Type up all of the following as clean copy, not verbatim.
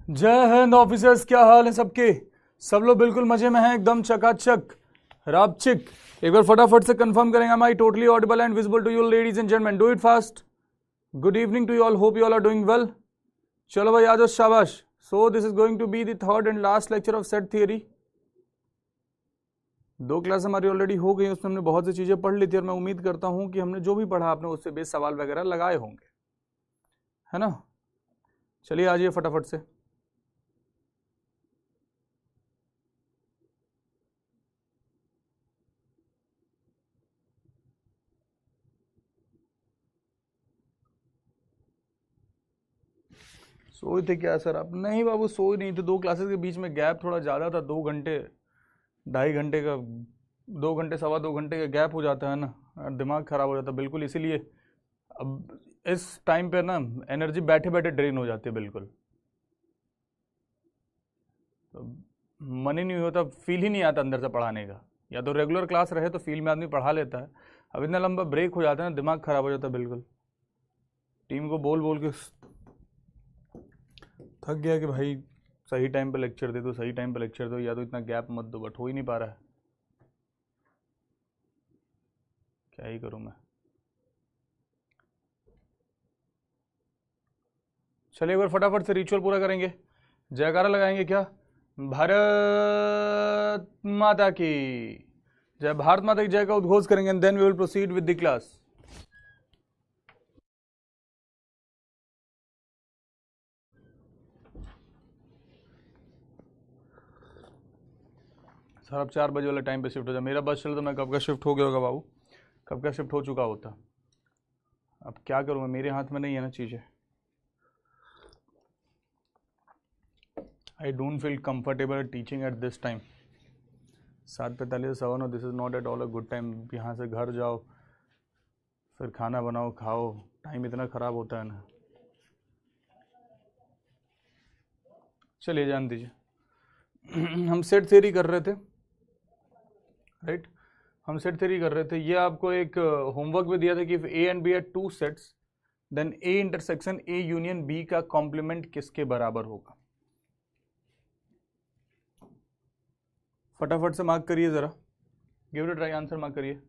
जय हिंद ऑफिसर्स, क्या हाल है सबके। सब लोग बिल्कुल मजे में हैं, एकदम चकाचक रापचिक। एक बार फटाफट से कंफर्म करेंगे, am I totally audible and visible to you ladies and gentlemen? Do it fast. Good evening to you all, hope you all are doing well. चलो भाई आ जाओ, शाबाश। So this is going to be the third and last lecture of set theory. 2 class हमारी already हो गई, उसमें हमने बहुत सी चीजें पढ़ ली थी और मैं उम्मीद करता हूं कि हमने जो भी पढ़ा आपने उससे बेस सवाल वगैरह लगाए होंगे, है ना। चलिए आ जाइए फटाफट से। सोए थे क्या सर आप? नहीं बाबू, सोए नहीं थे। 2 क्लासेस के बीच में गैप थोड़ा ज़्यादा था, 2 घंटे 2.5 घंटे का, 2 घंटे 2.25 घंटे का गैप हो जाता है ना, दिमाग खराब हो जाता है बिल्कुल। इसीलिए अब इस टाइम पे ना एनर्जी बैठे बैठे ड्रेन हो जाती है बिल्कुल, तो मन ही नहीं होता, फील ही नहीं आता अंदर से पढ़ाने का। या तो रेगुलर क्लास रहे तो फील में आदमी पढ़ा लेता है, अब इतना लंबा ब्रेक हो जाता है ना, दिमाग खराब हो जाता है बिल्कुल। टीम को बोल बोल के थक गया कि भाई सही टाइम पे लेक्चर दे दो, सही टाइम पे लेक्चर दो, या तो इतना गैप मत दो, बट हो ही नहीं पा रहा है। क्या ही करूं मैं। चलिए एक बार फटाफट से रिचुअल पूरा करेंगे, जयकारा लगाएंगे क्या? भारत माता की जय। भारत माता की जय का उद्घोष करेंगे and then we will proceed with the class. Sir अब 4 बजे वाला टाइम पे शिफ्ट हो जाए, मेरा बस चले तो मैं कब का शिफ्ट हो गया होगा बाबू, कब का शिफ्ट हो चुका होता। अब क्या करूँ मैं, मेरे हाथ में नहीं है ना चीज़ें। I don't feel comfortable teaching at this time. 7:45 से 9, this is not at all a good time. यहाँ से घर जाओ, फिर खाना बनाओ खाओ, टाइम इतना ख़राब होता है ना। चलिए जान दीजिए। हम सेट थ्योरी कर रहे थे, राइट। हम सेट थ्योरी कर रहे थे। ये आपको एक होमवर्क भी दिया था कि if A and B are 2 sets then A intersection A union B का कॉम्प्लीमेंट किसके बराबर होगा। फटाफट से मार्क करिए जरा, give it a try, answer mark करिए।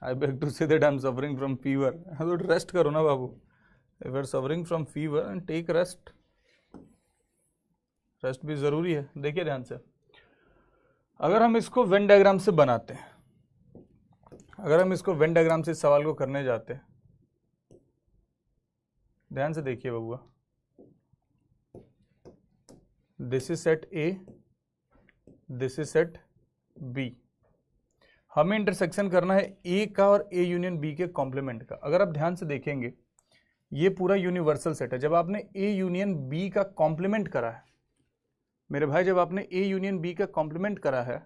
I beg to say that I'm suffering from fever. तो रेस्ट करो ना बाबू। If you're suffering from fever and take rest. Rest भी जरूरी है। देखिए ध्यान से, अगर हम इसको वेन डायग्राम से बनाते हैं, अगर हम इसको वेन डायग्राम से इस सवाल को करने जाते हैं, ध्यान से देखिए बबुआ, this is set A, this is set B. हमें इंटरसेक्शन करना है ए का और ए यूनियन बी के कॉम्प्लीमेंट का। अगर आप ध्यान से देखेंगे ये पूरा यूनिवर्सल सेट है। जब आपने ए यूनियन बी का कॉम्प्लीमेंट करा है मेरे भाई, जब आपने ए यूनियन बी का कॉम्प्लीमेंट करा है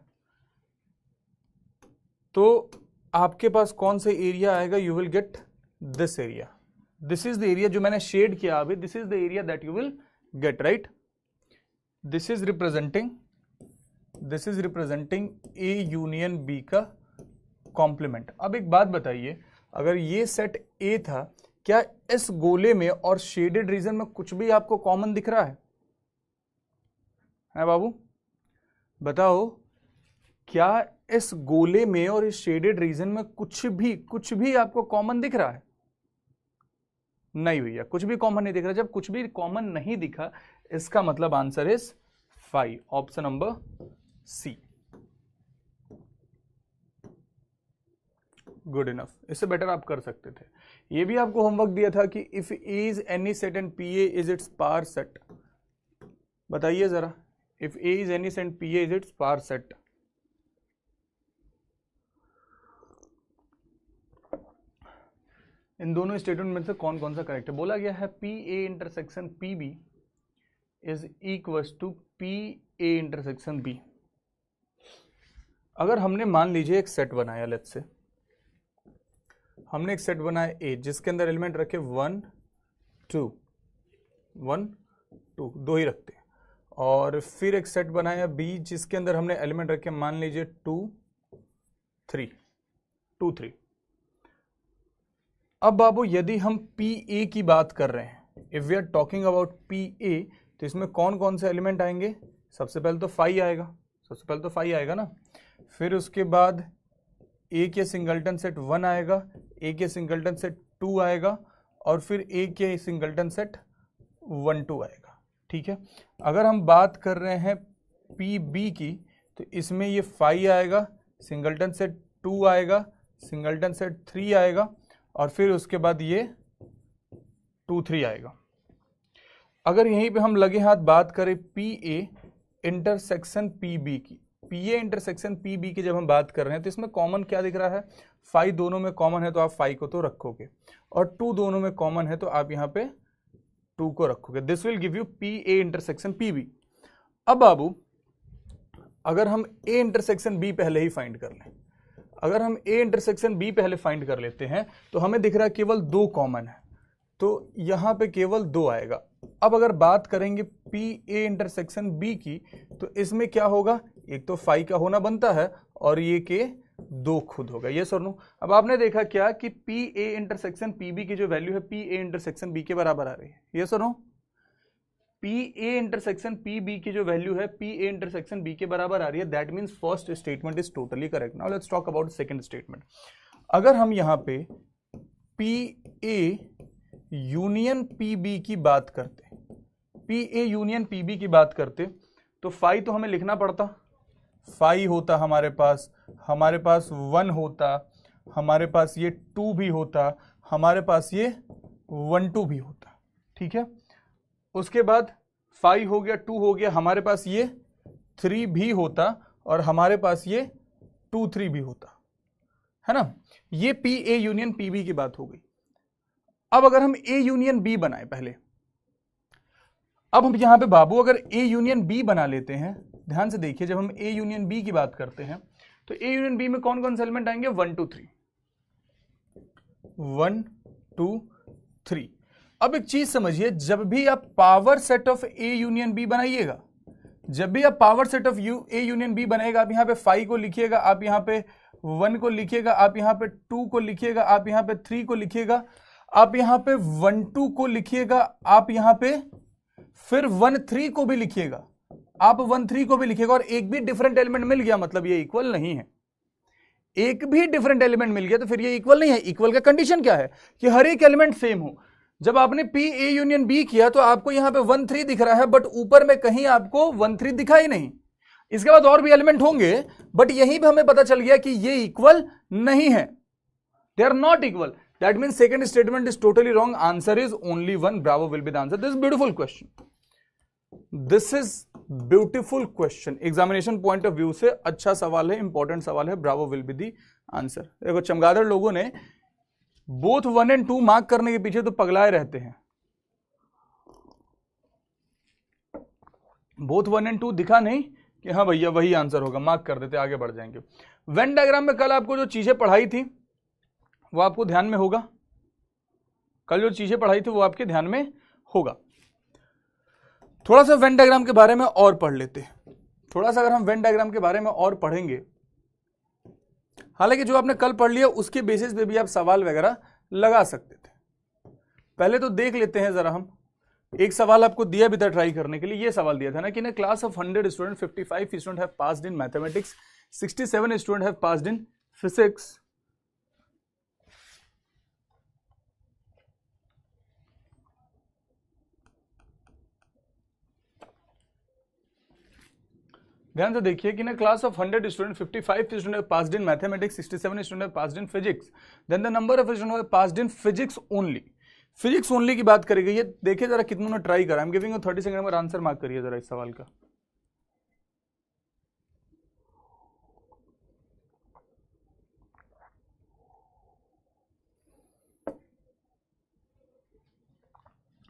तो आपके पास कौन सा एरिया आएगा? You will get this area. This is the area जो मैंने शेड किया अभी, this is the area that you will get, right. This is representing A union B का कॉम्प्लीमेंट। अब एक बात बताइए, अगर ये सेट ए था, क्या इस गोले में और शेडेड रीजन में कुछ भी आपको कॉमन दिख रहा है बाबू? बताओ, क्या इस गोले में और इस शेडेड रीजन में कुछ भी आपको कॉमन दिख रहा है? नहीं भैया, कुछ भी कॉमन नहीं दिख रहा। जब कुछ भी कॉमन नहीं दिखा, इसका मतलब answer is 5, option number C. Good enough, इससे बेटर आप कर सकते थे। ये भी आपको होमवर्क दिया था कि if A is any set and P A is its power set. बताइए जरा, if A is any set P A is its power set. इन दोनों स्टेटमेंट में से कौन कौन सा करेक्ट है? बोला गया है P A intersection P B is equal to P A intersection B. अगर हमने मान लीजिए एक सेट बनाया, लेट्स से हमने एक सेट बनाया ए जिसके अंदर एलिमेंट रखे 1 2 1 2 दो ही रखते हैं, और फिर एक सेट बनाया बी जिसके अंदर हमने एलिमेंट रखे मान लीजिए 2 3 2 3। अब बाबू यदि हम पी ए की बात कर रहे हैं, if we are talking about P A, तो इसमें कौन कौन से एलिमेंट आएंगे? सबसे पहले तो 5 आएगा, सबसे पहले तो 5 आएगा ना। फिर उसके बाद ए के सिंगल्टन सेट 1 आएगा, ए के सिंगल्टन सेट 2 आएगा, और फिर ए के सिंगल्टन सेट 1 2 आएगा। ठीक है, अगर हम बात कर रहे हैं पी बी की, तो इसमें ये 5 आएगा, सिंगल्टन सेट 2 आएगा, सिंगल्टन सेट 3 आएगा, और फिर उसके बाद ये 2 3 आएगा। अगर यहीं पे हम लगे हाथ बात करें P A intersection P B की, P A intersection P B की जब हम बात कर रहे हैं, तो इसमें कॉमन क्या दिख रहा है? 5 दोनों में कॉमन है तो आप 5 को तो रखोगे, और 2 दोनों में कॉमन है तो आप यहाँ पे 2 को रखोगे। This will give you P A intersection P B. अब बाबू अगर हम ए इंटरसेक्शन बी पहले ही फाइंड कर लें, अगर हम ए इंटरसेक्शन बी पहले फाइंड कर लेते हैं, तो हमें दिख रहा है केवल 2 कॉमन है, तो यहां पे केवल 2 आएगा। अब अगर बात करेंगे पी ए इंटरसेक्शन बी की, तो इसमें क्या होगा? एक तो 5 का होना बनता है, और ये के 2 खुद होगा। ये सर नो। अब आपने देखा क्या कि P A intersection P B की जो वैल्यू है पी ए इंटरसेक्शन बी के बराबर आ रही है। ये sir no, P A intersection P B की जो वैल्यू है पी ए इंटरसेक्शन बी के बराबर आ रही है। That means first statement is totally correct. Now let's talk about second statement. अगर हम यहाँ पे P A union P B की बात करते, P A union P B की बात करते, तो 5 तो हमें लिखना पड़ता, 5 होता हमारे पास 1 होता, हमारे पास ये 2 भी होता, हमारे पास ये 1 2 भी होता। ठीक है, उसके बाद 5 हो गया, 2 हो गया, हमारे पास ये 3 भी होता, और हमारे पास ये 2 3 भी होता, है ना। ये P A union P B की बात हो गई। अब अगर हम ए यूनियन बी बनाए पहले, अब हम यहां पे बाबू अगर ए यूनियन बी बना लेते हैं, ध्यान से देखिए, जब हम ए यूनियन बी की बात करते हैं, तो ए यूनियन बी में कौन कौन से एलिमेंट आएंगे? 1 2 3, 1 2 3। अब एक चीज समझिए, जब भी आप power set of A union B बनाइएगा, जब भी आप power set of A union B बनाएगा, आप यहां पे 5 को लिखिएगा, आप यहां पे 1 को लिखिएगा, आप यहां पे 2 को लिखिएगा, आप यहां पे 3 को लिखिएगा, आप यहां पे 1 2 को लिखिएगा, आप यहां पे फिर 1 3 को भी लिखिएगा, आप 1 3 को भी लिखिएगा, और एक भी डिफरेंट एलिमेंट मिल गया, मतलब ये इक्वल नहीं है। एक भी डिफरेंट एलिमेंट मिल गया तो फिर ये इक्वल नहीं है। इक्वल का कंडीशन क्या है? कि हर एक एलिमेंट सेम हो। जब आपने पी ए यूनियन बी किया तो आपको यहां पे 1 3 दिख रहा है, बट ऊपर में कहीं आपको 1 3 दिखाई नहीं। इसके बाद और भी एलिमेंट होंगे, बट यहीं पे हमें पता चल गया कि ये इक्वल नहीं है, they are not equal. That means second statement is totally wrong, answer is only 1। Bravo will be the answer. This beautiful question, this is beautiful question, examination point of view से अच्छा सवाल है, important सवाल है। Bravo will be the answer. देखो चमगादड़ लोगों ने बोथ 1 और 2 मार्क करने के पीछे तो पगलाए रहते हैं। बोथ 1 और 2 दिखा नहीं कि हाँ भैया वही आंसर होगा, मार्क कर देते, आगे बढ़ जाएंगे। वेन डायग्राम में कल आपको जो चीजें पढ़ाई थी वो आपको ध्यान में होगा, कल जो चीजें पढ़ाई थी वो आपके ध्यान में होगा। थोड़ा सा वेन डायग्राम के बारे में और पढ़ लेते हैं। थोड़ा सा अगर हम वेन डायग्राम के बारे में और पढ़ेंगे, हालांकि जो आपने कल पढ़ लिया उसके बेसिस पे भी आप सवाल वगैरह लगा सकते थे। पहले तो देख लेते हैं जरा हम। एक सवाल आपको दिया भी था ट्राई करने के लिए। ये सवाल दिया था ना कि in class of 100 student 55 student have passed in mathematics, 67 student have passed in physics. ध्यान से देखिए कि ना class of 100 student 55 student have passed in mathematics, 67 student have passed in physics, then the number of student have passed in physics only. Physics only की बात करी गई है। देखिए जरा कितनों ने ट्राई करा। I am giving you 30 second में आंसर मार्क करिए जरा इस सवाल का।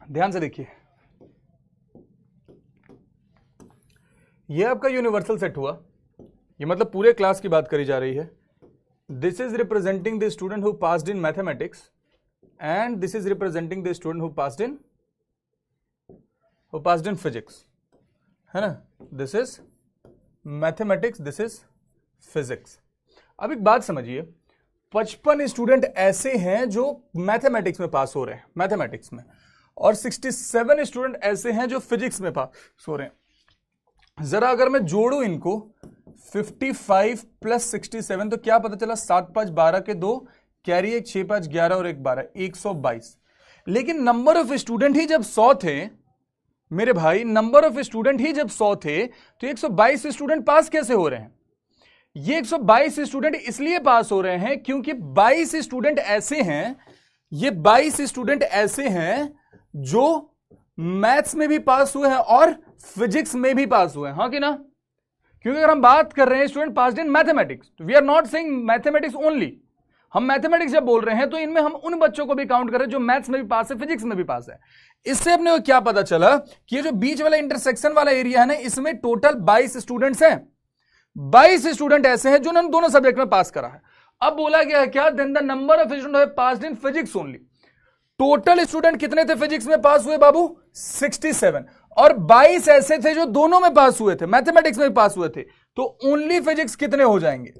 ध्यान से देखिए, ये आपका यूनिवर्सल सेट हुआ, ये मतलब पूरे क्लास की बात करी जा रही है। This is representing the student who passed in mathematics and this is representing the student who passed in वो पास्ड इन फिजिक्स, है ना, this is mathematics, this is physics. अब एक बात समझिए, 55 स्टूडेंट ऐसे हैं जो मैथमेटिक्स में पास हो रहे हैं, मैथमेटिक्स में, और 67 स्टूडेंट ऐसे हैं जो फिजिक्स में पास हो रहे हैं। जरा अगर मैं जोड़ू इनको 55 प्लस 67 तो क्या पता चला, 7 5 12 के 2 कैरी 1, 6 5 11 और 1 12, 122। लेकिन नंबर ऑफ स्टूडेंट ही जब 100 थे मेरे भाई, नंबर ऑफ स्टूडेंट ही जब 100 थे तो 122 स्टूडेंट पास कैसे हो रहे हैं? ये 122 स्टूडेंट इसलिए पास हो रहे हैं क्योंकि 22 स्टूडेंट ऐसे हैं, ये 22 स्टूडेंट ऐसे हैं जो मैथ्स में भी पास हुए हैं और फिजिक्स में भी पास हुए हैं, हाँ कि ना? क्योंकि अगर हम बात कर रहे हैं student passed in mathematics, we are not saying mathematics only. हम मैथमेटिक्स जब बोल रहे हैं तो इनमें हम उन बच्चों को भी काउंट कर रहे हैं जो मैथ्स में भी पास है, फिजिक्स में भी पास है। इससे अपने को क्या पता चला कि ये जो बीच वाला इंटरसेक्शन वाला एरिया है ना, इसमें टोटल 22 स्टूडेंट्स हैं। 22 स्टूडेंट ऐसे हैं जो उन्होंने दोनों सब्जेक्ट में पास करा है। अब बोला गया है क्या, then the number of student have passed in physics only. Total student कितने थे फिजिक्स में पास हुए बाबू? 67, और 22 ऐसे थे जो दोनों में पास हुए थे, मैथमेटिक्स में भी पास हुए थे। तो ओनली फिजिक्स कितने हो जाएंगे?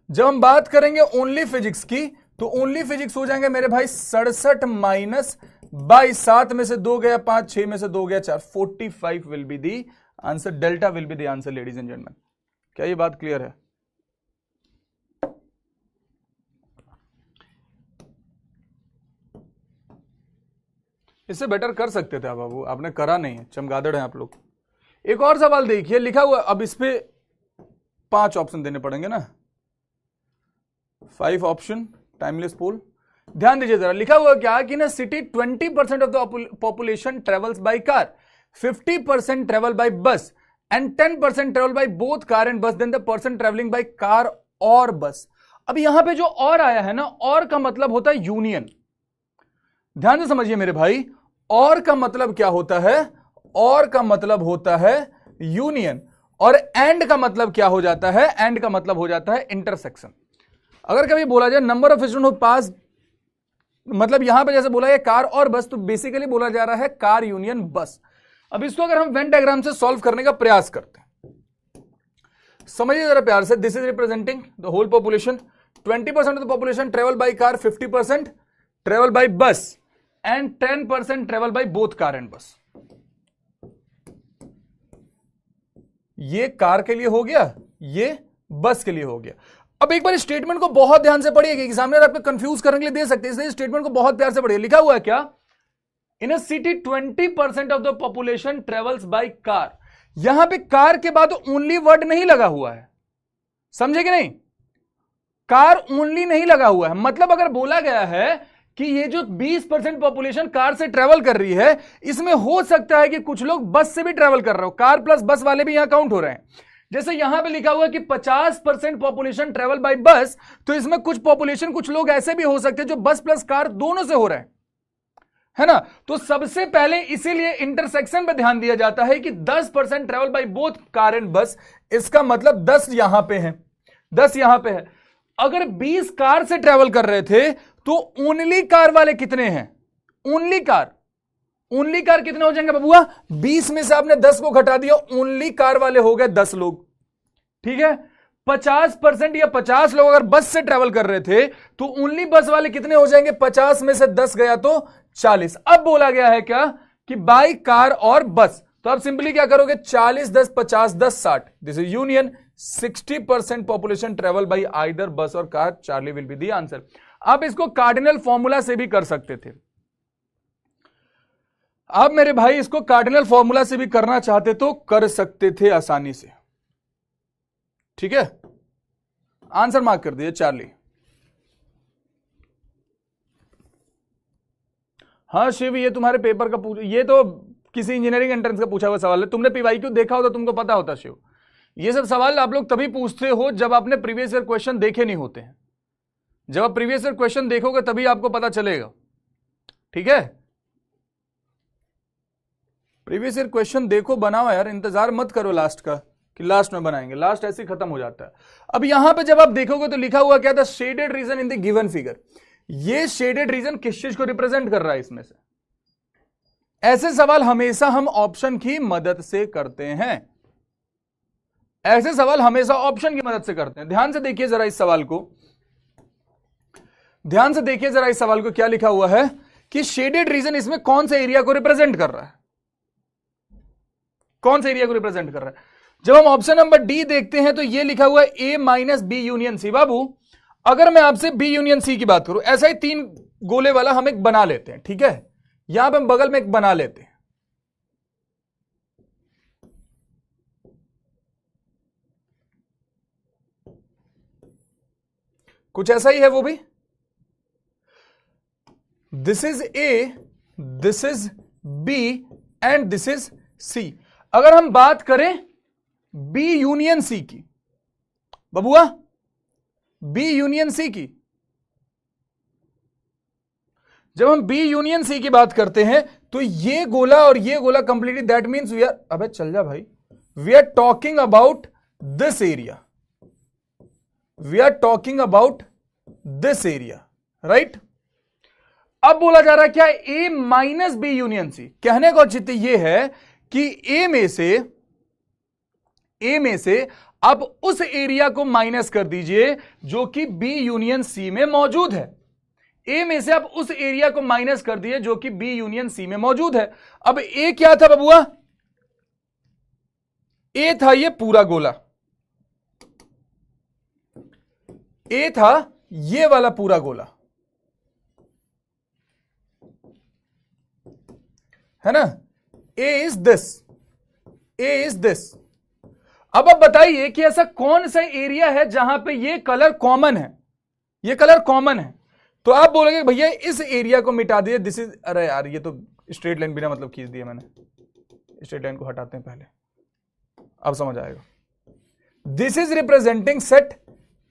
जब हम बात करेंगे ओनली फिजिक्स की तो ओनली फिजिक्स हो जाएंगे मेरे भाई 67 माइनस 22, 7 में से 2 गया 5, 6 में से 2 गया 4, 45 will be the answer, delta will be the answer ladies and gentleman. क्या ये बात क्लियर है? इससे बेटर कर सकते थे बाबू, आपने करा नहीं है, चमगादड़ हैं आप लोग। एक और सवाल देखिए, लिखा हुआ, अब इस पे 5 ऑप्शन देने पड़ेंगे ना, 5 ऑप्शन, टाइमलेस पोल। ध्यान दीजिए जरा, लिखा हुआ क्या कि ना city 20% of the population travels by car, 50% travel by bus and 10% travel by both car and bus, then the person travelling by car और बस। अब यहां पे जो और आया है ना, और का मतलब होता है यूनियन। ध्यान से समझिए मेरे भाई, और का मतलब क्या होता है? और का मतलब होता है यूनियन, और एंड का मतलब क्या हो जाता है? एंड का मतलब हो जाता है इंटरसेक्शन। अगर कभी बोला जाए नंबर ऑफ स्टूडेंट हु पास, मतलब यहां पे जैसे बोला है कार और बस, तो बेसिकली बोला जा रहा है कार यूनियन बस। अब इसको अगर हम वेन डायग्राम से सॉल्व करने का प्रयास करते हैं, समझिए जरा प्यार से, this is representing the whole population, 20% of the population travel by car, 50% travel by bus and 10% travel by both car and bus. ये कार के लिए हो गया, ये बस के लिए हो गया। अब एक बार स्टेटमेंट को बहुत ध्यान से पढ़िएगा, एग्जामिनर आपको कंफ्यूज करने के लिए दे सकते हैं, इसलिए स्टेटमेंट को बहुत प्यार से पढ़िए। लिखा हुआ है क्या, in a city 20% of the population travels by car. यहां पे कार के बाद ओनली वर्ड नहीं लगा हुआ है, समझे कि नहीं? कार ओनली नहीं लगा हुआ है, मतलब अगर बोला गया है कि ये जो 20% पॉपुलेशन कार से ट्रेवल कर रही है, इसमें हो सकता है कि कुछ लोग बस से भी ट्रेवल कर रहे हो, कार प्लस बस वाले भी यहां काउंट हो रहे हैं। जैसे यहां पे लिखा हुआ है कि 50% पॉपुलेशन ट्रेवल बाय बस, तो इसमें कुछ पॉपुलेशन, कुछ लोग ऐसे भी हो सकते हैं जो बस प्लस कार दोनों से हो रहे हैं, है ना? तो सबसे पहले इसीलिए इंटरसेक्शन पे ध्यान दिया जाता है कि 10% travel by both car and बस, इसका मतलब 10 यहां पे है, 10 यहां पे है। अगर 20 कार से ट्रेवल कर रहे थे तो ओनली कार वाले कितने हैं? ओनली कार कितने हो जाएंगे बबुआ? 20 में से आपने 10 को घटा दिया, ओनली कार वाले हो गए 10 लोग, ठीक है? 50% या 50 लोग अगर बस से ट्रेवल कर रहे थे तो ओनली बस वाले कितने हो जाएंगे? 50 में से 10 गया तो 40। अब बोला गया है क्या कि बाई कार और बस, तो आप सिंपली क्या करोगे? 40 10 50 10 60, this is union. 60% population travel by either बस और car, Charlie will be the answer. आप इसको कार्डिनल फॉर्मूला से भी कर सकते थे, आप मेरे भाई इसको कार्डिनल फॉर्मूला से भी करना चाहते तो कर सकते थे आसानी से, ठीक है? आंसर मार्क कर दिए चार्ली। हाँ शिव, ये तुम्हारे पेपर का ये तो किसी इंजीनियरिंग एंट्रेंस का पूछा हुआ सवाल है, तुमने पीवाईक्यू देखा होता तुमको पता होता शिव। ये सब सवाल आप लोग तभी पूछते हो जब आपने प्रीवियस ईयर क्वेश्चन देखे नहीं होते हैं। जब आप प्रीवियस ईयर क्वेश्चन देखोगे तभी आपको पता चलेगा, ठीक है? प्रीवियस ईयर क्वेश्चन देखो, बनाओ यार, इंतजार मत करो लास्ट का कि लास्ट में बनाएंगे, लास्ट ऐसे ही खत्म हो जाता है। अब यहां पे जब आप देखोगे तो लिखा हुआ क्या था? Shaded region in the given figure. ये शेडेड रीजन किस चीज को रिप्रेजेंट कर रहा है? इसमें से ऐसे सवाल हमेशा हम ऑप्शन की मदद से करते हैं, ऐसे सवाल हमेशा ऑप्शन की मदद से करते हैं। ध्यान से देखिए जरा इस सवाल को, ध्यान से देखिए जरा इस सवाल को, क्या लिखा हुआ है कि शेडेड रीजन इसमें कौन से एरिया को रिप्रेजेंट कर रहा है, कौन से एरिया को रिप्रेजेंट कर रहा है। जब हम ऑप्शन नंबर डी देखते हैं तो यह लिखा हुआ है ए माइनस बी यूनियन सी। बाबू अगर मैं आपसे बी यूनियन सी की बात करूं, ऐसा ही 3 गोले वाला हम एक बना लेते हैं, ठीक है, यहां पे हम बगल में एक बना लेते हैं, कुछ ऐसा ही है वो भी। This is A, this is B and this is C. अगर हम बात करें बी यूनियन सी की, बबुआ बी यूनियन सी की, जब हम बी यूनियन सी की बात करते हैं तो ये गोला और ये गोला completely, that means we are, अबे चल जा भाई, we are talking about this area, we are talking about this area, right. अब बोला जा रहा है क्या, A minus B union C. कहने का औचित्य यह है कि ए में से अब उस एरिया को माइनस कर दीजिए जो कि बी यूनियन सी में मौजूद है। ए में से आप उस एरिया को माइनस कर दिए जो कि बी यूनियन सी में मौजूद है। अब ए क्या था बबुआ, ए था ये पूरा गोला, ए था ये वाला पूरा गोला, है ना, A is this, A is this. अब आप बताइए कि ऐसा कौन सा एरिया है जहां पे ये कलर कॉमन है, ये कलर कॉमन है। तो आप बोलेंगे भैया इस एरिया को मिटा दिए, दिस इज, अरे यार ये तो स्ट्रेट लाइन बिना मतलब खींच दिया मैंने, स्ट्रेट लाइन को हटाते हैं पहले, अब समझ आएगा। दिस इज रिप्रेजेंटिंग सेट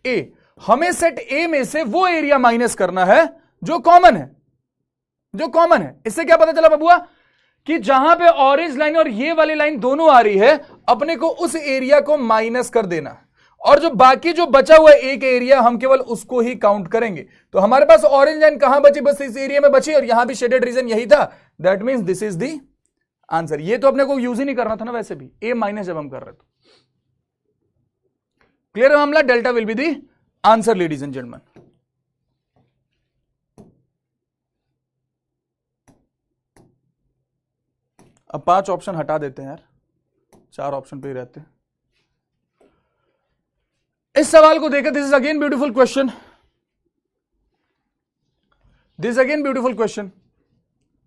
ए, हमें सेट ए में से वो एरिया माइनस करना है जो कॉमन है, जो कॉमन है। इससे क्या पता चला बबुआ कि जहां पे ऑरेंज लाइन और ये वाली लाइन दोनों आ रही है, अपने को उस एरिया को माइनस कर देना, और जो बाकी जो बचा हुआ एक एरिया हम केवल उसको ही काउंट करेंगे। तो हमारे पास ऑरेंज लाइन कहां बची, बस इस एरिया में बची, और यहां भी शेडेड रीजन यही था, that means this is the answer. ये तो अपने को यूज ही नहीं करना था ना वैसे भी, ए माइनस जब हम कर रहे थे। क्लियर है मामला, delta will be the answer ladies and gentleman. अब 5 ऑप्शन हटा देते हैं यार, 4 ऑप्शन पे ही रहते हैं। इस सवाल को देखकर, this is again beautiful question, this again beautiful question.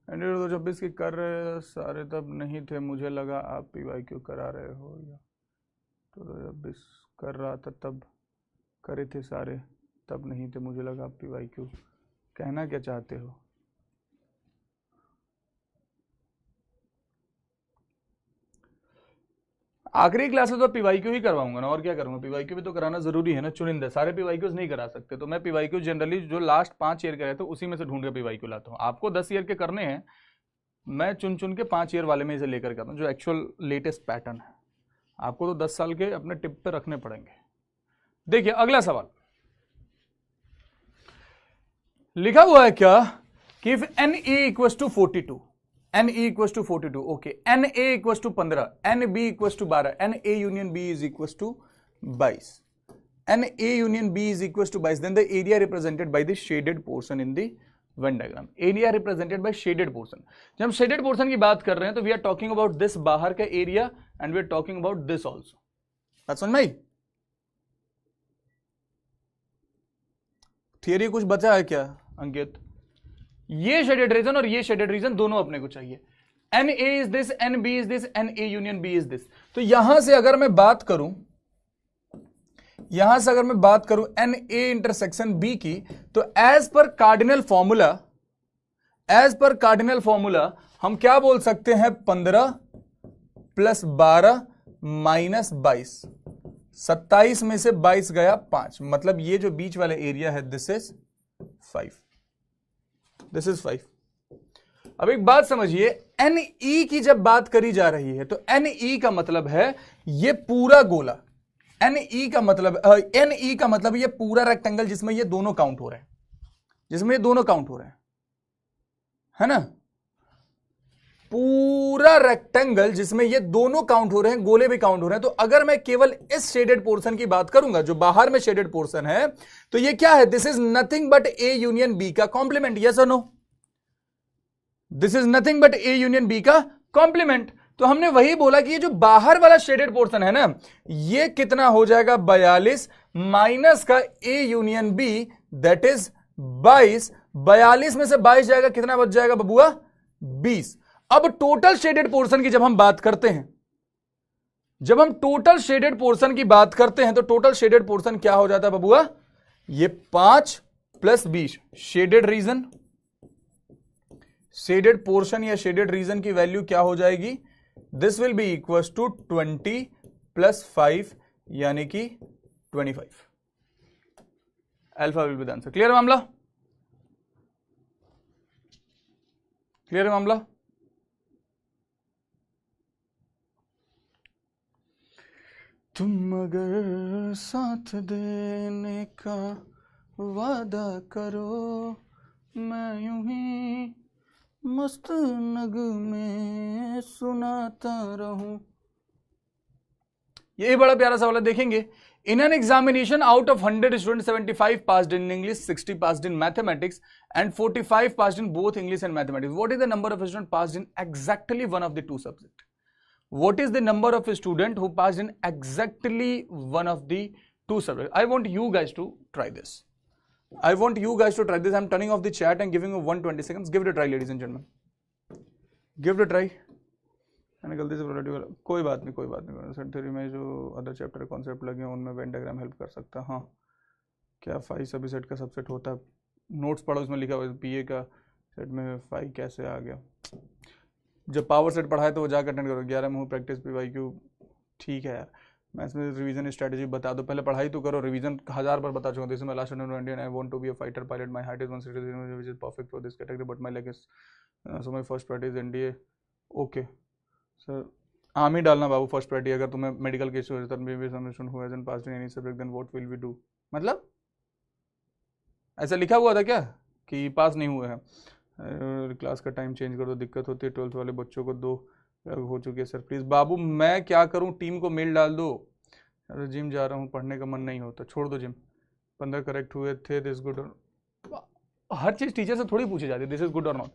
2026 की कर रहे सारे तब नहीं थे, मुझे लगा आप PYQ करा रहे हो, या तो 2026 कर रहा था तब करे थे सारे, तब नहीं थे, मुझे लगा आप PYQ, कहना क्या चाहते हो। आखिरी क्लास में तो PYQ ही करवाऊंगा ना, और क्या करूंगा, PYQ भी तो कराना जरूरी है ना, चुनिंदा सारे PYQs नहीं करा सकते। तो मैं PYQ जनरली जो लास्ट 5 ईयर के रहते उसी में से ढूंढ के PYQ लाता हूँ। आपको 10 ईयर के करने हैं, मैं चुन चुन के 5 ईयर वाले में से लेकर के आता हूँ जो एक्चुअल लेटेस्ट पैटर्न है। आपको तो 10 साल के अपने टिप पे रखने पड़ेंगे। देखिए अगला सवाल लिखा हुआ है क्या कि if NA equals to 42, NA equals to 42, okay, NA equals to 15, NB equals to 12, NA union B is equals to 22, NA union B is equals to 22, then the area represented by the shaded portion in the Venn diagram. Area represented by shaded portion. जब हम shaded portion की बात कर रहे हैं तो we are talking about this बाहर का area and we are talking about this also. बात समझ में आई? थियरी कुछ बचा है क्या अंकित? ये शेडेड रीजन और ये शेडेड रीजन दोनों अपने को चाहिए। NA is this, NB is this, NA union B is this. तो यहां से अगर मैं बात करूं, NA इंटरसेक्शन B की, तो एज पर कार्डिनल फॉर्मूला हम क्या बोल सकते हैं, 15 प्लस 12 माइनस 22, 27 में से 22 गया 5, मतलब ये जो बीच वाला एरिया है दिस इज 5, दिस इज 5। अब एक बात समझिए, NE की जब बात करी जा रही है तो NE का मतलब है ये पूरा गोला, NE का मतलब ये पूरा रेक्टेंगल जिसमें ये दोनों काउंट हो रहे हैं, है ना। पूरा रेक्टेंगल जिसमें ये दोनों काउंट हो रहे हैं, गोले भी काउंट हो रहे हैं, तो अगर मैं केवल इस शेडेड पोर्शन की बात करूंगा जो बाहर में शेडेड पोर्शन है, तो ये क्या है? This is nothing but A union B का कॉम्प्लीमेंट। यस और no? This is nothing but A union B का कॉम्प्लीमेंट। तो हमने वही बोला कि ये जो बाहर वाला शेडेड पोर्शन है ना, ये कितना हो जाएगा? 42 माइनस का A union B, that is 22। 42 में से 22 जाएगा, कितना बच जाएगा बबुआ? 20। अब टोटल शेडेड पोर्शन की जब हम बात करते हैं, जब हम टोटल शेडेड पोर्शन की बात करते हैं, तो टोटल शेडेड पोर्शन क्या हो जाता है बबुआ? ये 5 + 20 शेडेड रीजन, शेडेड पोर्शन या शेडेड रीजन की वैल्यू क्या हो जाएगी? This will be equal to 20 + 5 यानी कि 25। Alpha will be the answer. Clear है मामला? क्लियर है मामला? तुम अगर साथ देने का वादा करो, मैं यूं ही मस्त नगमे सुनाता रहूं। ये बड़ा प्यारा सवाल है, देखेंगे। In an examination out of 100 student 75 passed in English, 60 passed in mathematics and 45 passed in both English and mathematics. What is the number of student passed in exactly one of the two subject? What is the number of a student who passed in exactly one of the two subjects? I want you guys to try this. I want you guys to try this. I'm turning off the chat and giving you 120 seconds. Give it a try, ladies and gentlemen. Give it a try. मैंने गलती से बोला, कोई बात नहीं, कोई बात नहीं। सेट थ्योरी में जो अदर चैप्टर कॉन्सेप्ट लगे हैं उनमें वेन डायग्राम हेल्प कर सकता है। हाँ, क्या 5 सभी सेट का सबसेट होता है? नोट्स पढ़ो, उसमें लिखा हुआ है पीए का सेट में 5 कैसे आ गया। जब पावर सेट पढ़ा है तो वो जाकर अटेंड करो। 11 में हूँ, प्रैक्टिस PYQ ठीक है यार। मैं इसमें रिवीजन स्ट्रेटजी बता दो, पहले पढ़ाई तो करो। रिवीजन 1000 बार बता चुका हूँ। This is my last Indian, I want to be a fighter pilot, my height is 160 which is perfect for this category but my leg is so my first priority is NDA। Okay sir, army डालना बाबू first priority. अगर तुम्हें medical case हो जाता है pass in any subject then what will we do? मतलब ऐसा लिखा हुआ था क्या कि पास नहीं हुए हैं? क्लास का टाइम चेंज कर दो, दिक्कत होती है। 12th वाले बच्चों को 2 हो चुकी है सर, प्लीज। बाबू मैं क्या करूं? टीम को मेल डाल दो। अरे जिम जा रहा हूं, पढ़ने का मन नहीं होता, छोड़ दो जिम। 15 करेक्ट हुए थे। दिस गुड और हर चीज टीचर से थोड़ी पूछी जाती है, दिस इज गुड और नॉट।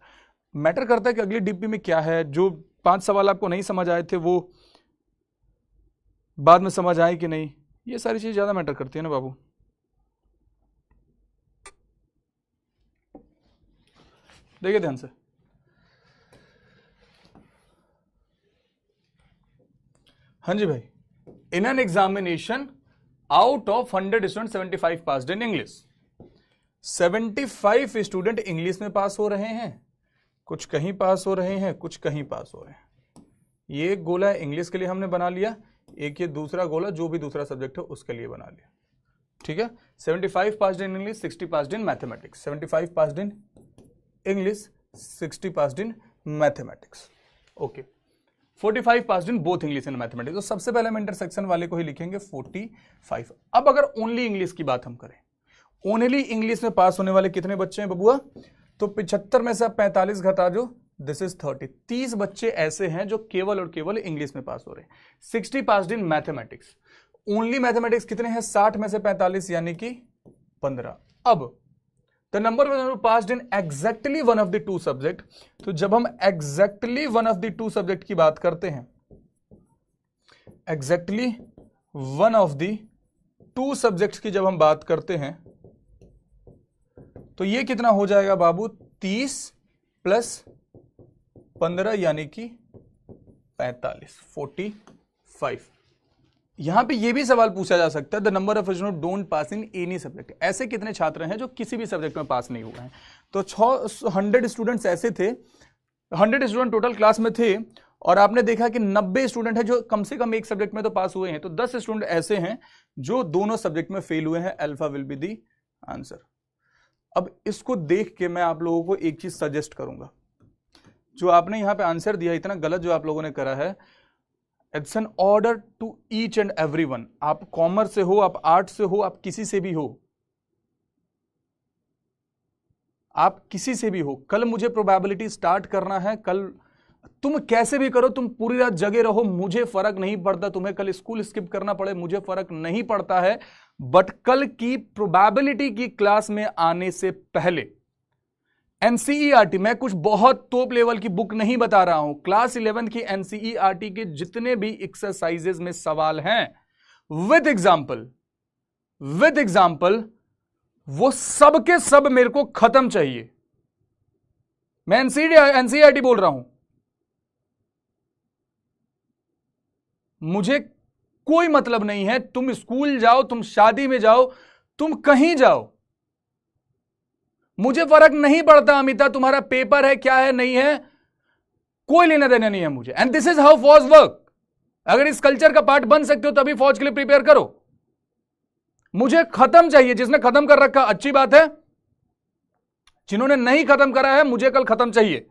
मैटर करता है कि अगली डीपी में क्या है। जो 5 सवाल आपको नहीं समझ आए थे वो बाद में समझ आए कि नहीं, ये सारी चीज ज्यादा मैटर करती है ना बाबू। देखिए ध्यान से, हाँ जी भाई। In an examination out of 100 student 75 passed in English. 75 student English में पास हो रहे हैं, कुछ कहीं पास हो रहे हैं, कुछ कहीं पास हो रहे हैं। ये एक गोला इंग्लिश के लिए हमने बना लिया, एक ये दूसरा गोला जो भी दूसरा सब्जेक्ट है उसके लिए बना लिया। ठीक है, 75 passed in English, 60 passed in mathematics. 75 passed in English, 60 passed in mathematics. Okay, 45 passed in both English and mathematics. तो सबसे पहले हम इंटरसेक्शन वाले को ही लिखेंगे 45। अब अगर ओनली इंग्लिश की बात हम करें, ओनली इंग्लिश में पास होने वाले कितने बच्चे हैं बबुआ? तो 75 में से आप 45 घटा दो, दिस इज 30। 30 बच्चे ऐसे हैं जो केवल और केवल इंग्लिश में पास हो रहे हैं। 60 passed in mathematics. Only mathematics कितने हैं? 60 में से 45 यानी कि 15। अब the number passed in exactly one of the two subject. तो जब हम exactly one of the two subject की बात करते हैं, exactly one of the two subjects की जब हम बात करते हैं, तो ये कितना हो जाएगा बाबू? 30 + 15 यानी कि 45, 45। यहां पे ये भी सवाल पूछा जा सकता है, the number of student don't pass in any subject. ऐसे कितने छात्र हैं जो किसी भी सब्जेक्ट में पास नहीं हुए हैं? तो 100 स्टूडेंट्स ऐसे थे, 100 स्टूडेंट टोटल क्लास में थे, और आपने देखा कि 90 स्टूडेंट है जो कम से कम एक सब्जेक्ट में तो पास हुए हैं। तो 10 स्टूडेंट ऐसे हैं जो दोनों सब्जेक्ट में फेल हुए हैं। Alpha will be the answer. अब इसको देख के मैं आप लोगों को एक चीज सजेस्ट करूंगा। जो आपने यहां पे आंसर दिया, इतना गलत जो आप लोगों ने करा है, it's an order to each and everyone. आप कॉमर्स से हो, आप आर्ट से हो, आप किसी से भी हो, आप किसी से भी हो, कल मुझे प्रोबेबिलिटी स्टार्ट करना है, कल तुम कैसे भी करो, तुम पूरी रात जगे रहो, मुझे फर्क नहीं पड़ता, तुम्हें कल स्कूल स्किप करना पड़े, मुझे फर्क नहीं पड़ता है, बट कल की प्रोबेबिलिटी की क्लास में आने से पहले एनसीईआरटी, मैं कुछ बहुत टॉप लेवल की बुक नहीं बता रहा हूं, क्लास 11 की एनसीईआरटी के जितने भी एक्सरसाइजेस में सवाल हैं विद एग्जाम्पल वो सब के सब मेरे को खत्म चाहिए। मैं एनसीईआरटी बोल रहा हूं, मुझे कोई मतलब नहीं है, तुम स्कूल जाओ, तुम शादी में जाओ, तुम कहीं जाओ, मुझे फर्क नहीं पड़ता अमिता तुम्हारा पेपर है क्या है नहीं है, कोई लेना देना नहीं है मुझे। एंड दिस इज हाउ फौज वर्क। अगर इस कल्चर का पार्ट बन सकते हो तभी फौज के लिए प्रिपेयर करो। मुझे खत्म चाहिए, जिसने खत्म कर रखा अच्छी बात है, जिन्होंने नहीं खत्म करा है मुझे कल खत्म चाहिए।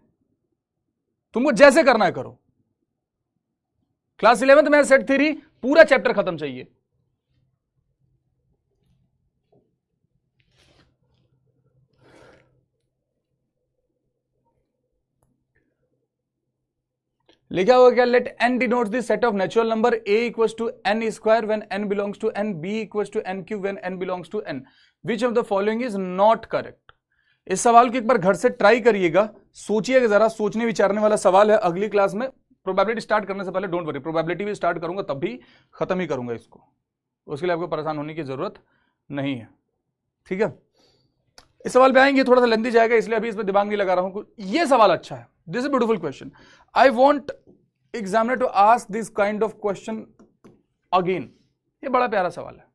तुमको जैसे करना है करो। क्लास 11 में सेट थ्योरी पूरा चैप्टर खत्म चाहिए। लिखा हुआ क्या, late n denotes the set of natural number a equals to n square when n belongs to n, b equals to n cube when n belongs to n, which of the following is not correct। इस सवाल को एक बार घर से try करिएगा, सोचिएगा जरा, सोचने विचारने वाला सवाल है। अगली क्लास में प्रोबेबिलिटी स्टार्ट करने से पहले डोंट वरी, प्रोबेबिलिटी भी स्टार्ट करूंगा तब भी खत्म ही करूंगा इसको, उसके लिए आपको परेशान होने की जरूरत नहीं है, ठीक है। इस सवाल पे आएंगे, थोड़ा सा लेंथी जाएगा इसलिए अभी इस पर दिमाग नहीं लगा रहा हूं। ये सवाल अच्छा है, this is beautiful question, I want examiner to ask this kind of question again. ये बड़ा प्यारा सवाल है,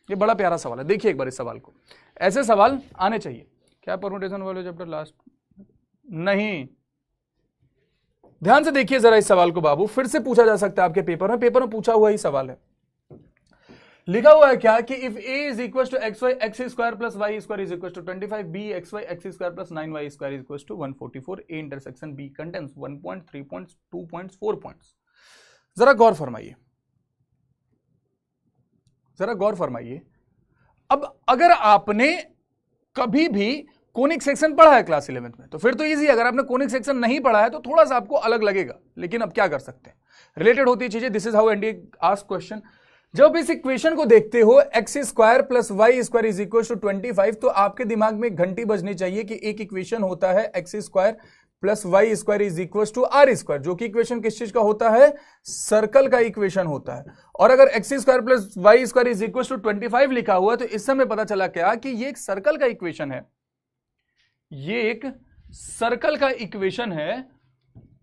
ये बड़ा प्यारा सवाल है, देखिए एक बार इस सवाल को, ऐसे सवाल आने चाहिए। क्या परमुटेशन वाले चैप्टर लास्ट नहीं, ध्यान से देखिए जरा इस सवाल को बाबू, फिर से पूछा जा सकता है आपके पेपर में पूछा हुआ ही सवाल है। लिखा हुआ है क्या कि if a is equal to x y x square plus y square is equal to 25, b x y x square plus 9y square is equal to 144, a intersection b contains 1 point 3 points 2 points 4 points. जरा गौर फरमाइए, जरा गौर फरमाइए। अब अगर आपने कभी भी कोनिक सेक्शन पढ़ा है क्लास 11 में तो फिर तो इजी। अगर आपने कोनिक सेक्शन नहीं पढ़ा है तो थोड़ा सा आपको अलग लगेगा, लेकिन अब क्या कर सकते हैं, रिलेटेड होती है चीजें। This is how NDA ask question. जब इस इक्वेशन को देखते हो x square plus y square is equal to 25, तो आपके दिमाग में घंटी बजनी चाहिए कि एक इक्वेशन होता है x square plus y square is equal to r square, जो कि इक्वेशन किस चीज का होता है, सर्कल का इक्वेशन होता है। और अगर x square plus y square is equal to 25 लिखा हुआ है तो इस समय पता चला क्या कि ये एक सर्कल का इक्वेशन है, ये एक सर्कल का इक्वेशन है,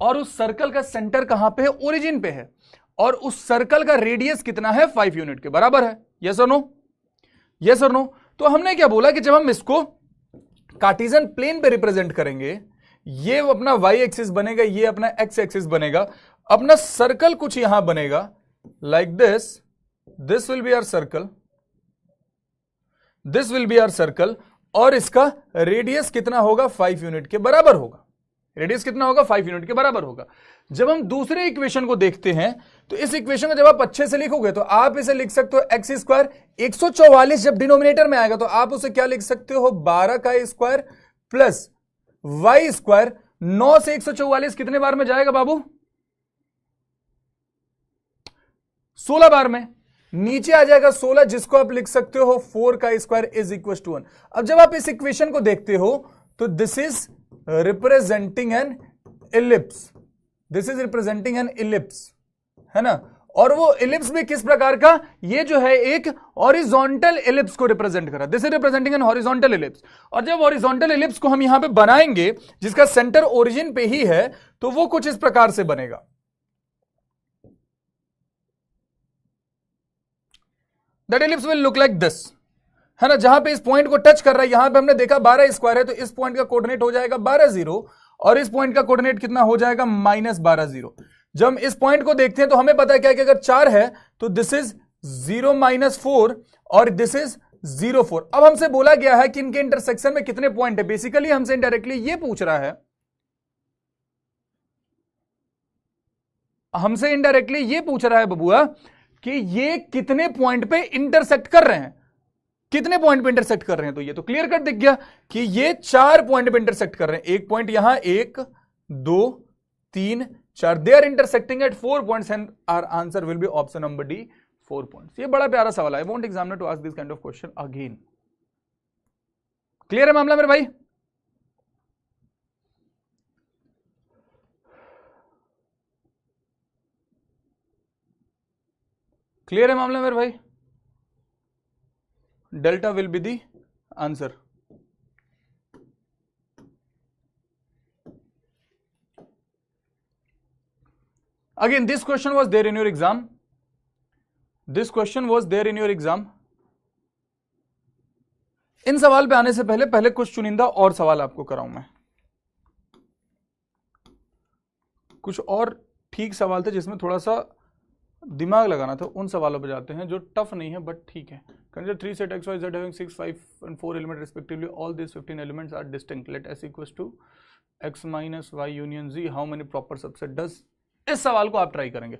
और उस सर्कल का सेंटर कहां पे है, ओरिजिन पे है, और उस सर्कल का रेडियस कितना है, 5 यूनिट के बराबर है। यस और नो, यस और नो। तो हमने क्या बोला कि जब हम इसको कार्टेशियन प्लेन पे रिप्रेजेंट करेंगे, ये अपना वाई एक्सिस बनेगा, ये अपना एक्स एक्सिस बनेगा, अपना सर्कल कुछ यहां बनेगा like this, this will be our circle, this will be our circle, और इसका रेडियस कितना होगा, 5 यूनिट के बराबर होगा। रेडियस कितना होगा, 5 यूनिट के बराबर होगा। जब हम दूसरे इक्वेशन को देखते हैं तो इस इक्वेशन को जब आप अच्छे से लिखोगे तो आप इसे लिख सकते हो एक्स स्क्वायर 144, जब डिनोमिनेटर में आएगा तो आप उसे क्या लिख सकते हो, 12 का स्क्वायर प्लस वाई स्क्वायर। 9 से 144 कितने बार में जाएगा बाबू, 16 बार में। नीचे आ जाएगा 16, जिसको आप लिख सकते हो 4 का स्क्वायर इज इक्वल टू 1। अब जब आप इस इक्वेशन को देखते हो तो this is representing N ellipse, this is representing N ellipse, है ना। और वो इलिप्स भी किस प्रकार का, ये जो है एक हॉरिजॉन्टल इलिप्स को रिप्रेजेंट कर रहा है, this is representing N horizontal ellipse. और जब हॉरिजॉन्टल इलिप्स को हम यहां पे बनाएंगे जिसका सेंटर ओरिजिन पे ही है, तो वो कुछ इस प्रकार से बनेगा। That ellipse will look like this, है ना। जहां पे इस पॉइंट को टच कर रहा है, यहां पे हमने देखा 12 स्क्वायर है, तो इस पॉइंट का कोऑर्डिनेट हो जाएगा 12 0, और इस पॉइंट का कोऑर्डिनेट कितना हो जाएगा, -12 0। जब हम इस पॉइंट को देखते हैं तो हमें पता है क्या कि अगर 4 है तो दिस इज 0 - 4 और दिस इज 0 4। अब हमसे बोला गया है कि इनके इंटरसेक्शन में कितने पॉइंट है। बेसिकली हमसे इनडायरेक्टली ये पूछ रहा है, हमसे इनडायरेक्टली ये पूछ रहा है बबुआ कि ये कितने पॉइंट पे इंटरसेक्ट कर रहे हैं, कितने पॉइंट पे इंटरसेक्ट कर रहे हैं। तो ये तो क्लियर कट दिख गया कि ये 4 पॉइंट पे इंटरसेक्ट कर रहे हैं। एक पॉइंट यहां, 1 2 3 4, they are intersecting at 4 points and our answer will be option number D 4 points. ये बड़ा प्यारा सवाल है, I want examiner to ask this kind of question again. Clear है मामला मेरे भाई? क्लियर है मामला मेरे भाई? Delta will be the answer. Again, this question was there in your exam. This question was there in your exam. इन सवाल पे आने से पहले कुछ चुनिंदा और सवाल आपको कराऊं मैं। कुछ और ठीक सवाल थे जिसमें थोड़ा सा दिमाग लगाना था, उन सवालों पे जाते हैं जो टफ नहीं है बट ठीक है। Consider 3 set x, y, z having 6, 5 and 4 elements respectively. All these 15 elements are distinct. Let s equals to x minus y union z. How many proper subset does? इस सवाल को आप ट्राई करेंगे,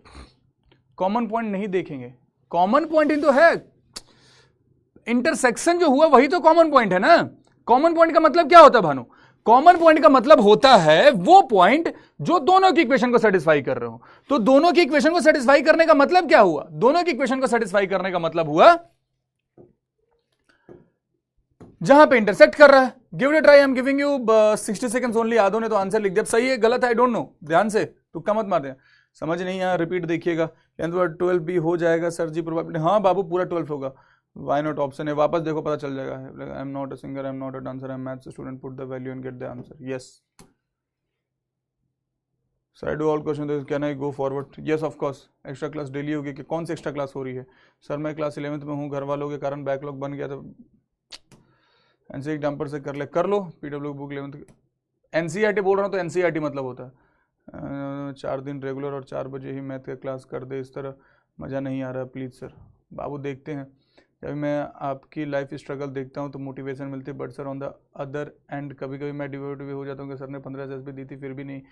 common point नहीं देखेंगे। Common point ही तो है, intersection जो हुआ वही तो कॉमन पॉइंट है ना। कॉमन पॉइंट का मतलब क्या होता है भानु? कॉमन पॉइंट का मतलब होता है वो पॉइंट जो दोनों की इक्वेशन को सेटिस्फाई कर रहे हो। तो दोनों की इक्वेशन को सेटिस्फाई करने का मतलब क्या हुआ? दोनों की इक्वेशन को सेटिस्फाई करने का मतलब हुआ जहां पे इंटरसेक्ट कर रहा है। Give it a try, I am giving you 60 seconds only. यादों ने तो आंसर लिख दिया, सही है गलत है आई डोंट नो, ध्यान से तुक्का मत मार दें, समझ नहीं आया रिपीट देखिएगा। 12 भी हो जाएगा सर जी प्रोबेबिलिटी, हाँ बाबू पूरा 12 होगा। वाई नॉट ऑप्शन है, वापस देखो पता चल जाएगा। I am not a singer, I am not a dancer, I am maths student, put the value and get the answer. Yes sir, I do all question, can I go forward? Yes of course. Extra class daily होगी कि कौन सी extra class हो रही है? Sir मैं class 11th में हूँ, घर वालों के कारण बैकलॉग बन गया था। एनसीईआरटी डंपर से कर लो, पीडब्ल्यू बुक 11th। एनसीईआरटी बोल रहा हूँ तो एनसीईआरटी मतलब होता है 4 दिन रेगुलर और 4 बजे ही मैथ का क्लास कर दे, इस तरह मज़ा नहीं आ रहा प्लीज़ सर। बाबू देखते हैं, जब मैं आपकी लाइफ स्ट्रगल देखता हूँ तो मोटिवेशन मिलती है, but sir on the other and कभी कभी मैं डिवोटिव हो जाता हूँ कि सर ने 15 SSB दी थी फिर भी नहीं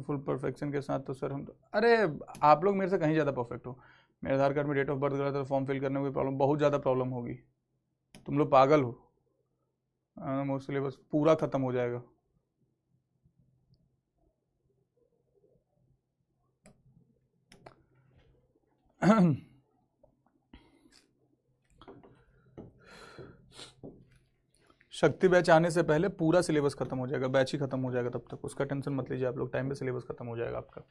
फुल परफेक्शन के साथ। तो सर हम तो, अरे आप लोग मेरे से कहीं ज़्यादा परफेक्ट हो। मेरे आधार कार्ड में डेट ऑफ बर्थ गलत है, फॉर्म फिल करने में कोई प्रॉब्लम, बहुत ज़्यादा प्रॉब्लम होगी। तुम लोग पागल हो, मोस्टली बस पूरा ख़त्म हो जाएगा। शक्ति बैच आने से पहले पूरा सिलेबस खत्म हो जाएगा, बैच ही खत्म हो जाएगा, तब तक उसका टेंशन मत लीजिए आप लोग, टाइम पे सिलेबस खत्म हो जाएगा आपका।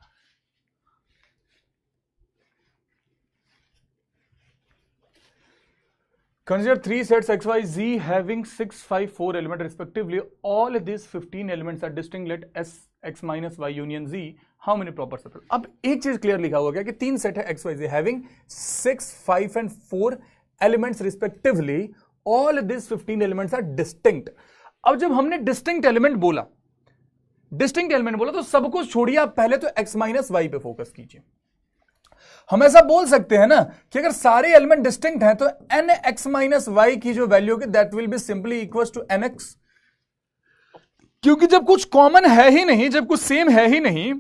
Consider 3 sets x, y, z having 6, 5, 4 elements respectively. All these 15 elements are distinct. Let s x minus y union z. How many proper subsets? अब एक चीज क्लियर लिखा हुआ क्या कि 3 सेट है x, y, z having 6, 5 and 4 elements respectively. All these 15 elements are distinct. अब जब हमने डिस्टिंक्ट एलिमेंट बोला तो सब कुछ छोड़िए, आप पहले तो x माइनस वाई पे फोकस कीजिए। हम ऐसा बोल सकते हैं ना कि अगर सारे एलिमेंट डिस्टिंक्ट हैं तो एन एक्स माइनस वाई की जो वैल्यू होगी that will be simply equal to N x, क्योंकि जब कुछ कॉमन है ही नहीं, जब कुछ सेम है ही नहीं,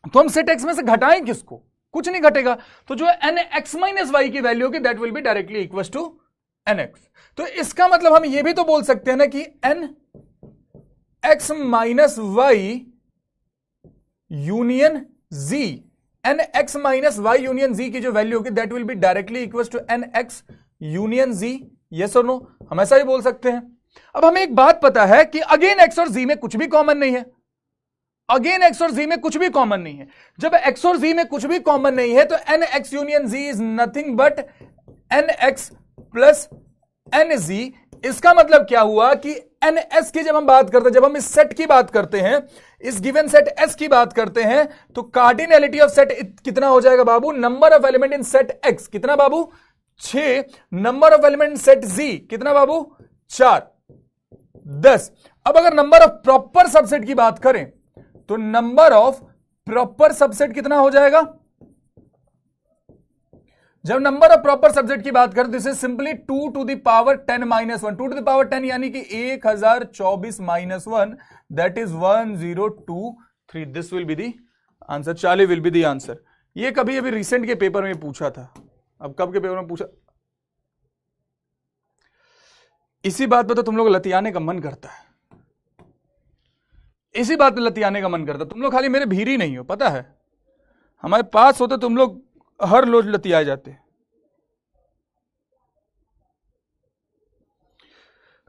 तो हम सेट एक्स में से घटाएं किसको? कुछ नहीं घटेगा। तो जो एन एक्स माइनस वाई की वैल्यू होगी that will be directly equal to N x. तो इसका मतलब हम ये भी तो बोल सकते हैं ना कि N x minus Y union G, N x minus Y union G की जो वैल्यू होगी that will be directly equal to N x union G. Yes और नो? हम ऐसा ही बोल सकते हैं। अब हमें एक बात पता है कि अगेन एक्स और जी में कुछ भी कॉमन नहीं है, अगेन एक्स और जी में कुछ भी कॉमन नहीं है। जब एक्स और जी में कुछ भी कॉमन नहीं है तो n x union z is nothing but n x plus n z. इसका मतलब क्या हुआ कि एन एस की जब हम बात करते हैं, जब हम इस सेट की बात करते हैं, इस गिवन सेट एस की बात करते हैं, तो कार्डिनैलिटी ऑफ सेट कितना हो जाएगा बाबू? Number of element in set X कितना बाबू? 6। Number of element in set G कितना बाबू? 4, 10। अब अगर नंबर ऑफ प्रॉपर सबसेट की बात करें तो नंबर ऑफ प्रॉपर सबसेट कितना हो जाएगा? जब नंबर ऑफ प्रॉपर सबसेट की बात करें, this is simply 2 to the power 10 minus 1, 2 to the power 10 यानी कि 1024 minus 1, that is 1023। This will be the answer, 40 will be the answer. ये कभी अभी रिसेंट के पेपर में पूछा था। अब कब के पेपर में पूछा? इसी बात पे तो तुम लोग लतियाने का मन करता है। इसी बात पे लतियाने का मन करता। तुम लोग खाली मेरे भीरी नहीं हो, पता है, हमारे पास होते तुम लोग हर रोज लतियाए जाते।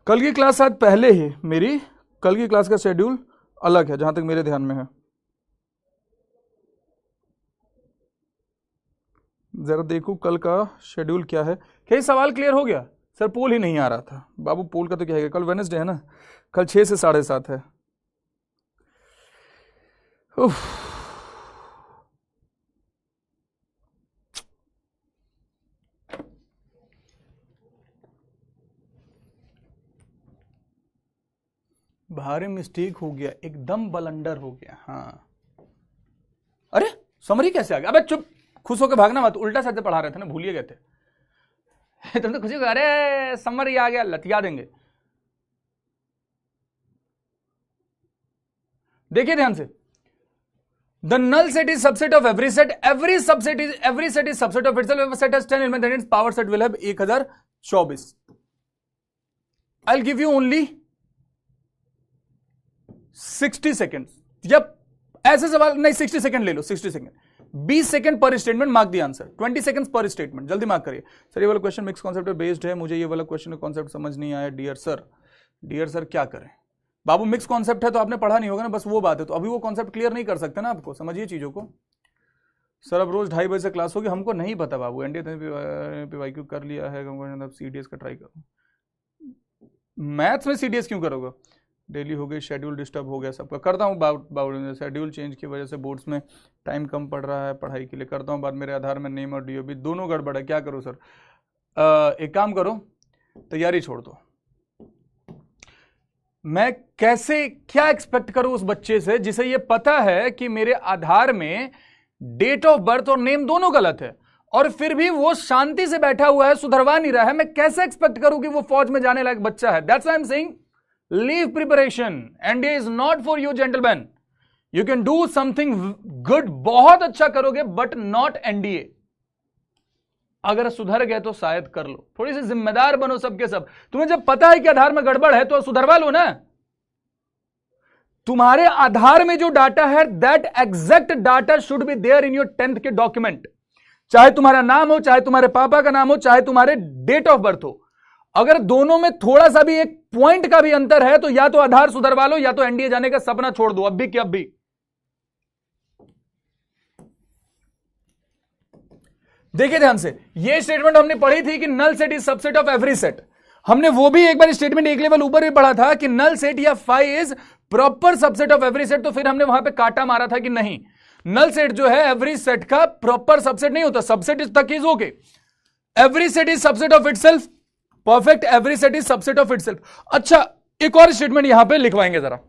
कल की क्लास शायद पहले ही, मेरी कल की क्लास का शेड्यूल अलग है जहां तक मेरे ध्यान में है। जरा देखो कल का शेड्यूल क्या है। क्या ये सवाल क्लियर हो गया? सर पोल ही नहीं आ रहा था। बाबू पोल का तो क्या है, कल वेडनेसडे है ना, कल 6 से 7:30 है। उफ। भारी मिस्टेक हो गया, एकदम बलंडर हो गया। हाँ, अरे समरी कैसे आ गया? अबे चुप, खुश होकर भागना मत, उल्टा सच पढ़ा रहे थे ना, भूलिए गए थे। तुम तो खुशी हो, अरे समरी आ गया, लतिया देंगे। देखिए ध्यान से, the null set is subset of every set, every set is subset of itself. If a set has 10 elements, then its power set will have 1024. I'll give you only 60 seconds. जब ऐसे सवाल नहीं, 60 सेकंड ले लो, 60 second, 20 second पर statement, mark the answer, 20 seconds पर statement, जल्दी mark करिए। Sir ये वाला क्वेश्चन मिक्स कॉन्सेप्ट पे बेस्ड है, मुझे ये वाला क्वेश्चन कॉन्सेप्ट समझ नहीं आया। डियर सर क्या करें? बाबू मिक्स कॉन्सेप्ट है तो आपने पढ़ा नहीं होगा ना, बस वो बात है, तो अभी वो कॉन्सेप्ट क्लियर नहीं कर सकते ना आपको, समझिए चीजों को। सर अब रोज 2:30 बजे से क्लास होगी, हमको नहीं पता बाबू, एनडीए कर लिया है, सीडीएस का ट्राई करो। मैथ्स में सीडीएस क्यों करोगे? डेली हो गई, शेड्यूल डिस्टर्ब हो गया सबका, करता हूँ शेड्यूल चेंज की वजह से बोर्ड्स में टाइम कम पड़ रहा है पढ़ाई के लिए, करता हूँ। बाद मेरे आधार में नेम और डीओबी दोनों गड़बड़ है, क्या करूँ सर? एक काम करो, तैयारी छोड़ दो। मैं कैसे क्या एक्सपेक्ट करूं उस बच्चे से जिसे ये पता है कि मेरे आधार में डेट ऑफ बर्थ और नेम दोनों गलत है, और फिर भी वो शांति से बैठा हुआ है, सुधरवा नहीं रहा है। मैं कैसे एक्सपेक्ट करूं कि वो फौज में जाने लायक बच्चा है? That's why I am saying leave preparation, NDA is not for you gentleman. You can do something good, बहुत अच्छा करोगे, बट नॉट एनडीए। अगर सुधर गए तो शायद कर लो, थोड़ी सी जिम्मेदार बनो सबके सब। तुम्हें जब पता है कि आधार में गड़बड़ है तो सुधरवा लो ना। तुम्हारे आधार में जो डाटा है, that exact data should be there in your 10th के डॉक्यूमेंट, चाहे तुम्हारा नाम हो, चाहे तुम्हारे पापा का नाम हो, चाहे तुम्हारे डेट ऑफ बर्थ हो। अगर दोनों में थोड़ा सा भी एक पॉइंट का भी अंतर है तो या तो आधार सुधरवा लो, या तो एनडीए जाने का सपना छोड़ दो, अब भी कि अब भी। देखिए ध्यान से, ये स्टेटमेंट हमने पढ़ी थी कि null set is subset of every set. हमने वो भी एक बार स्टेटमेंट एक लेवल ऊपर भी पढ़ा था कि नल सेट या phi is proper subset of every set. तो फिर हमने वहां पे काटा मारा था कि नहीं, नल सेट जो है एवरी सेट का प्रॉपर सबसेट नहीं होता, सबसेट इज तक is okay, every set is subset of itself, perfect every set is subset of itself. अच्छा, एक और स्टेटमेंट यहां पे लिखवाएंगे जरा।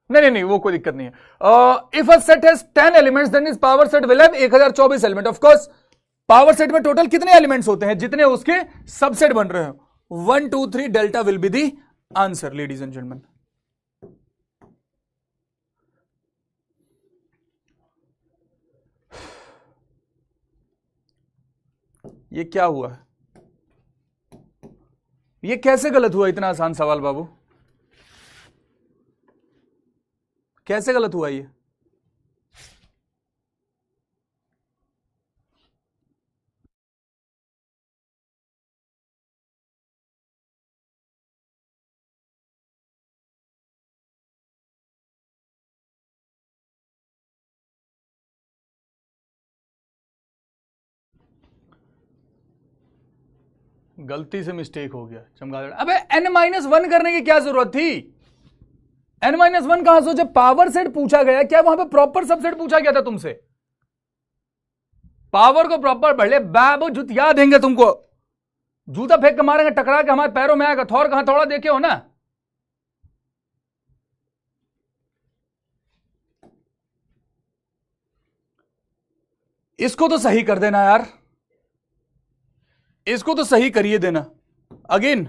नहीं, वो कोई दिक्कत नहीं है। If a set has 10 elements then is power set will have 1024 element. Of course power set में टोटल कितने एलिमेंट्स होते हैं? जितने उसके सबसेट बन रहे हो। 1 2 3 delta will be the answer, ladies and gentleman. ये क्या हुआ? ये कैसे गलत हुआ? इतना आसान सवाल बाबू, कैसे गलत हुआ ये? गलती से मिस्टेक हो गया चमगादड़। अबे n-1 करने की क्या जरूरत थी? n-1 कहां से? जब पावर सेट पूछा गया, क्या वहां पे प्रॉपर सबसेट पूछा गया था तुमसे? पावर को प्रॉपर पढ़ ले बाबू, जूतिया देंगे तुमको, जूता फेंक के मारेंगे, टकरा के हमारे पैरों में आएगा। थौर कहां थोड़ा देखे हो ना? इसको तो सही कर देना यार, इसको तो सही करिए देना। अगेन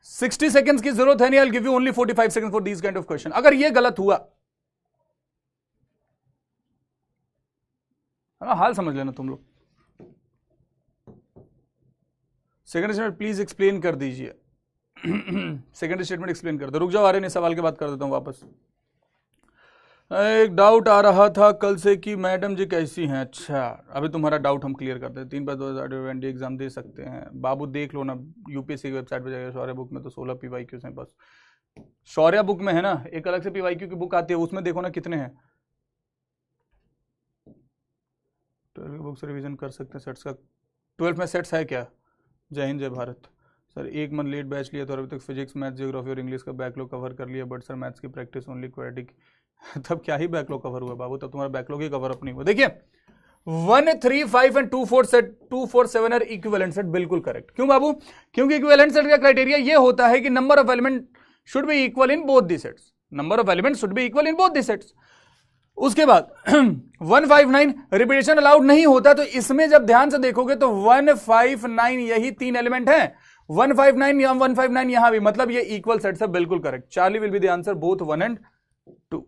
60 सेकंड्स की जरूरत है नहीं, I will give you only 45 seconds for this kind of question. अगर ये गलत हुआ, हाल समझ लेना तुम लोग। सेकंड स्टेटमेंट प्लीज एक्सप्लेन कर दीजिए। सेकेंड स्टेटमेंट एक्सप्लेन कर दो। रुक जाओ, आ रहे नहीं, सवाल के बाद कर देता हूँ वापस। एक डाउट आ रहा था कल से कि मैडम जी कैसी हैं। अच्छा, अभी तुम्हारा डाउट हम क्लियर करते हैं। 3/2020 एग्जाम दे सकते हैं बाबू, देख लो ना, यूपीएससी की वेबसाइट पे जाइए। शौर्य बुक में तो 16 PYQs हैं बस। शौर्य बुक में है ना, एक अलग से PYQ की बुक आती है, उसमें देखो ना कितने हैं। 12 की बुक से रिविजन कर सकते हैं सेट्स का। 12 में सेट्स है क्या? जय हिंद जय Bharat. Sir 1 month late batch लिया तो अभी तक फिजिक्स मैथ्स जियोग्राफी और इंग्लिश का बैकलॉग कवर कर लिया, बट सर मैथ्स की प्रैक्टिस ओनली क्वाड्रेटिक। तब क्या ही बैकलॉग कवर हुआ बाबू, तब तुम्हारा बैकलॉग ही कवर अप नहीं हुआ। देखिए 1, 3, 5 and 2, 4 set, 2, 4, 7 are equivalent set. बिल्कुल करेक्ट। क्यों बाबू? क्योंकि इक्विवेलेंट सेट का क्राइटेरिया ये होता है कि number of element should be equal in both the sets. Number of element should be equal in both the sets. उसके बाद 159 रिपीटेशन अलाउड नहीं होता, तो इसमें जब ध्यान से देखोगे तो 159 यही 3 एलिमेंट हैं। 159 यहां, 159 यहां भी, मतलब ये इक्वल सेट्स है। बिल्कुल correct. Charlie will be the answer, both 1 and 2,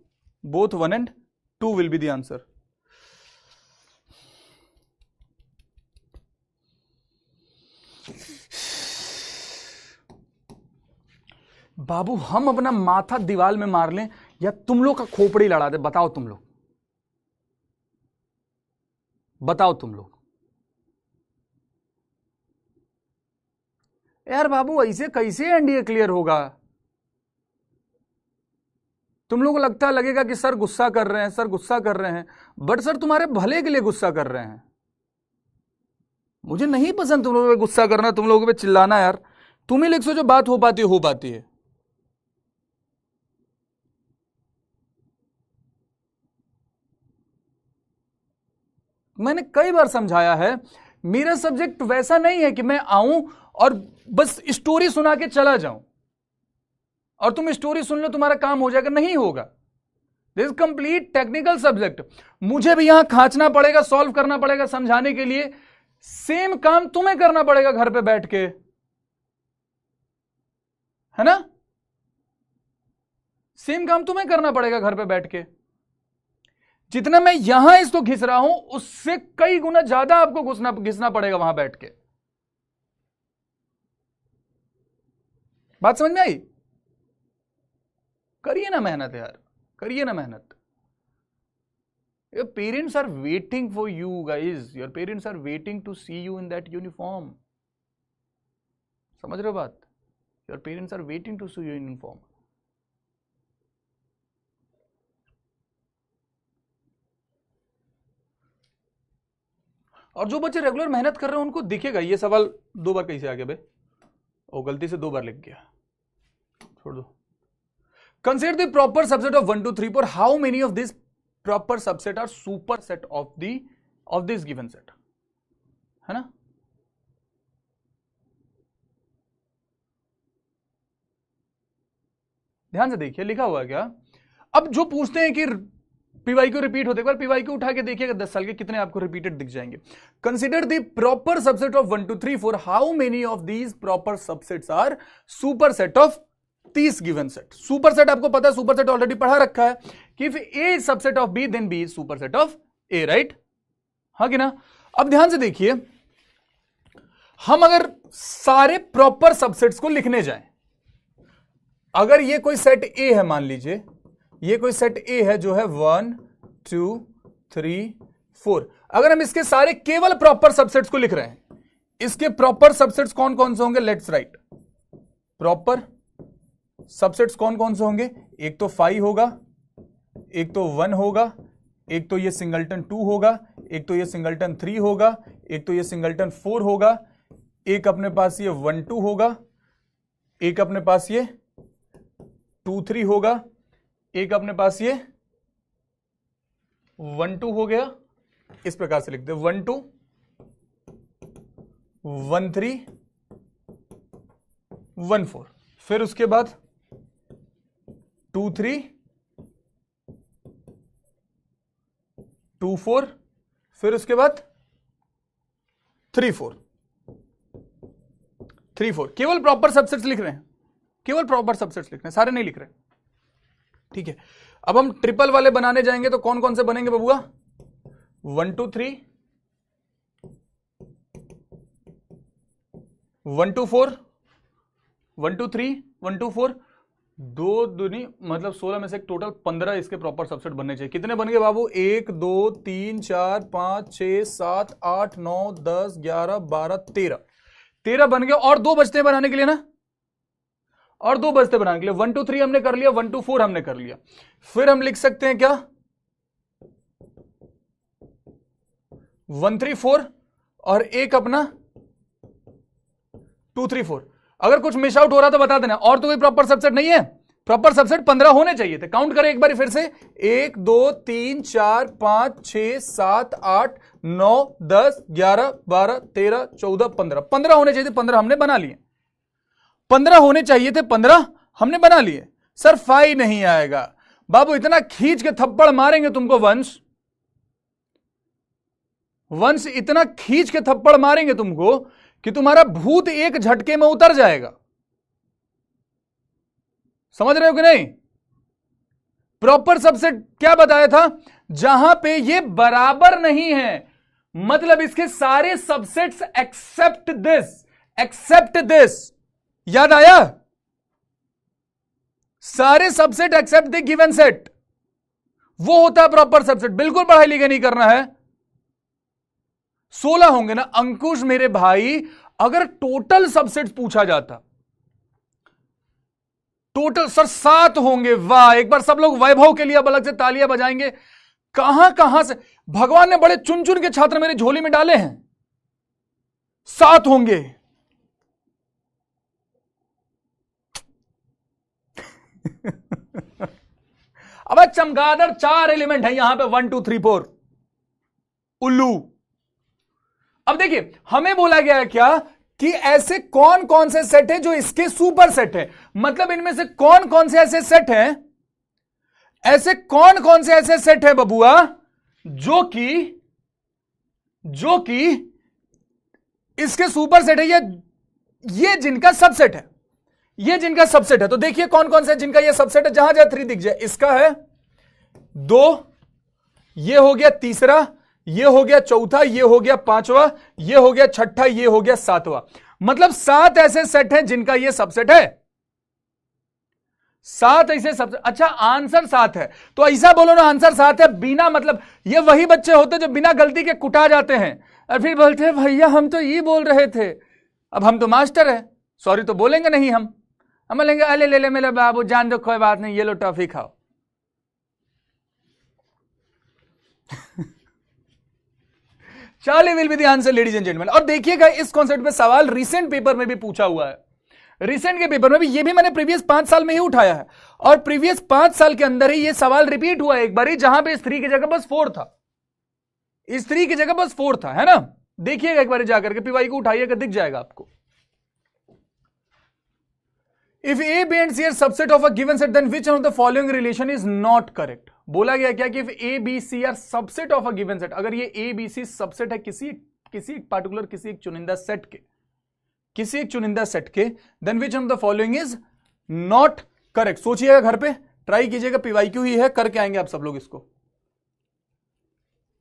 both 1 and 2 will be the answer. बाबू हम अपना माथा दीवार में मार लें या तुम लोग का खोपड़ी लड़ा दे? बताओ तुम लोग, बताओ तुम लोग। यार बाबू ऐसे कैसे एनडीए क्लियर होगा? तुम लोगों को लगता लगेगा कि सर गुस्सा कर रहे हैं, सर गुस्सा कर रहे हैं, बट सर तुम्हारे भले के लिए गुस्सा कर रहे हैं। मुझे नहीं पसंद तुम लोगों पे गुस्सा करना, तुम लोगों पे चिल्लाना। यार तुम ही लिखो जो बात हो पाती है। मैंने कई बार समझाया है, मेरा सब्जेक्ट वैसा नहीं है कि मैं आऊं और बस स्टोरी सुना के चला जाऊं और तुम स्टोरी सुन लो तुम्हारा काम हो जाएगा। नहीं होगा। This is complete technical subject. मुझे भी यहां खांचना पड़ेगा, सॉल्व करना पड़ेगा समझाने के लिए। सेम काम तुम्हें करना पड़ेगा घर पे बैठ के, है ना? सेम काम तुम्हें करना पड़ेगा घर पे बैठ के। जितना मैं यहां इसको घिस रहा हूं उससे कई गुना ज्यादा आपको घिसना पड़ेगा वहां बैठ के। बात समझ में आई? करिए ना मेहनत यार, करिए ना मेहनत। Your parents are waiting for you guys. Your parents are waiting to see you in that uniform. समझ रहे हो बात? Your parents are waiting to see you in uniform. और जो बच्चे रेगुलर मेहनत कर रहे हैं उनको दिखेगा ये सवाल 2 बार कैसे आ गया बे? ओ गलती से 2 बार लिख गया, छोड़ दो। Consider the proper subset of 1, 2, 3, 4. How many of these proper subset are superset of this given set? है ना? ध्यान से देखिए लिखा हुआ है क्या। अब जो पूछते हैं कि पीवाईक्यू रिपीट होते, एक बार पीवाईक्यू उठा के देखिएगा 10 साल के कितने आपको रिपीटेड दिख जाएंगे। Consider the proper subset of 1, 2, 3, 4. How many of these proper subsets are superset of this given set? Superset आपको पता है, सुपरसेट ऑलरेडी पढ़ा रखा है कि if A is subset of B then B is superset of A, right? हाँ कि ना? अब ध्यान से देखिए, हम अगर सारे प्रॉपर सबसेट्स को लिखने जाएं, अगर ये कोई सेट ए है, मान लीजिए ये कोई सेट ए है जो है 1, 2, 3, 4, अगर हम इसके सारे केवल प्रॉपर सबसेट्स को लिख रहे हैं, इसके प्रॉपर सबसेट्स कौन कौन से होंगे? Let's write. प्रॉपर सबसेट्स कौन कौन से होंगे? एक तो 5 होगा, एक तो 1 होगा, एक तो ये सिंगलटन 2 होगा, एक तो ये सिंगलटन 3 होगा, एक तो ये सिंगलटन 4 होगा, एक अपने पास ये 1, 2 होगा, एक अपने पास ये 2, 3 होगा, एक अपने पास ये 1, 2 हो गया। इस प्रकार से लिखते हैं 1, 2, 1, 3, 1, 4। फिर उसके बाद 2, 3, 2, 4, फिर उसके बाद 3, 4, 3, 4। केवल प्रॉपर सबसेट्स लिख रहे हैं, केवल प्रॉपर सबसेट्स लिख रहे हैं, सारे नहीं लिख रहे। ठीक है, अब हम ट्रिपल वाले बनाने जाएंगे तो कौन कौन से बनेंगे बबुआ? 1, 2, 3, 1, 2, 4, 1 2 3 1 2 4 दो दूनी मतलब 16 में से टोटल 15 इसके प्रॉपर सबसेट बनने चाहिए। कितने बन गए बाबू? 1 2 3 4 5 6 7 8 9 10 11 12 13 13 बन गए और दो बचते हैं बनाने के लिए ना, और दो बचते बनाने के लिए। 1 2 3 हमने कर लिया, 1 2 4 हमने कर लिया। फिर हम लिख सकते हैं क्या 1 3 4 और एक अपना 2 3 4। अगर कुछ मिस आउट हो रहा तो बता देना। और तो कोई प्रॉपर सबसेट नहीं है? प्रॉपर सबसेट 15 होने चाहिए थे। काउंट करें एक बार फिर से, 1 2 3 4 5 6 7 8 9 10 11 12 13 14 15 15 होने चाहिए थे, 15 हमने बना लिए। 15 होने चाहिए थे, 15 हमने बना लिए। सर 5 नहीं आएगा बाबू, इतना खींच के थप्पड़ मारेंगे तुमको वंश, इतना खींच के थप्पड़ मारेंगे तुमको कि तुम्हारा भूत एक झटके में उतर जाएगा। समझ रहे हो कि नहीं? प्रॉपर सबसेट क्या बताया था? जहां पे ये बराबर नहीं है, मतलब इसके सारे सबसेट्स एक्सेप्ट दिस। याद आया? सारे subset except the given set, वो होता है प्रॉपर सबसेट। बिल्कुल पढ़ाई लिखाई नहीं करना है। 16 होंगे ना अंकुश मेरे भाई। अगर टोटल सबसेट्स पूछा जाता, टोटल सर 7 होंगे। वाह, एक बार सब लोग वैभव के लिए अब अलग से तालियां बजाएंगे। कहां कहां से भगवान ने बड़े चुन चुन के छात्र मेरी झोली में डाले हैं। 7 होंगे। अब चमगादड़ 4 एलिमेंट है यहां पे, 1 2 3 4 उल्लू। अब देखिए हमें बोला गया है क्या कि ऐसे कौन कौन से सेट है जो इसके सुपर सेट है। मतलब इनमें से कौन कौन से ऐसे सेट हैं, ऐसे कौन कौन से ऐसे सेट है बबुआ जो कि इसके सुपर सेट है, ये जिनका सबसेट है, ये जिनका सबसेट है। तो देखिए कौन कौन से जिनका ये सबसेट है। जहां जहां 3 दिख जाए, इसका है 2, ये हो गया तीसरा, ये हो गया चौथा, ये हो गया पांचवा, ये हो गया छठा, ये हो गया सातवां। मतलब 7 ऐसे सेट हैं जिनका ये सबसेट है। 7 ऐसे सबसेट। अच्छा आंसर 7 है तो ऐसा बोलो ना आंसर 7 है बिना, मतलब ये वही बच्चे होते जो बिना गलती के कुटा जाते हैं और फिर बोलते हैं भैया हम तो ये बोल रहे थे। अब हम तो मास्टर है, सॉरी तो बोलेंगे नहीं, हम बोलेंगे अले ले ले मेरे बाबू जान दो कोई बात नहीं, ये लो टॉफी खाओ। Charlie will be the answer ladies and gentleman. और देखिएगा इस कॉन्सेप्ट पे सवाल रिसेंट पेपर में भी पूछा हुआ है। रिसेंट के पेपर में भी, ये भी मैंने प्रीवियस 5 साल में ही उठाया है और प्रीवियस 5 साल के अंदर ही ये सवाल रिपीट हुआ एक बार ही, जहां पे स्त्री की जगह बस 4 था, स्त्री की जगह बस 4 था, है ना। देखिएगा एक बार जाकर के पीवाई को उठाइएगा, दिख जाएगा आपको। If A, B and C are subset of a given set, then which one of the following relation is not correct? बोला गया क्या कि if A, B, C are subset of a given set, अगर ये A, B, C subset है किसी एक particular, किसी एक चुनिंदा सेट के, किसी एक चुनिंदा सेट के, then which one of the following is not correct? सोचिएगा घर पे, ट्राई कीजिएगा, PYQ ही है, करके आएंगे आप सब लोग इसको।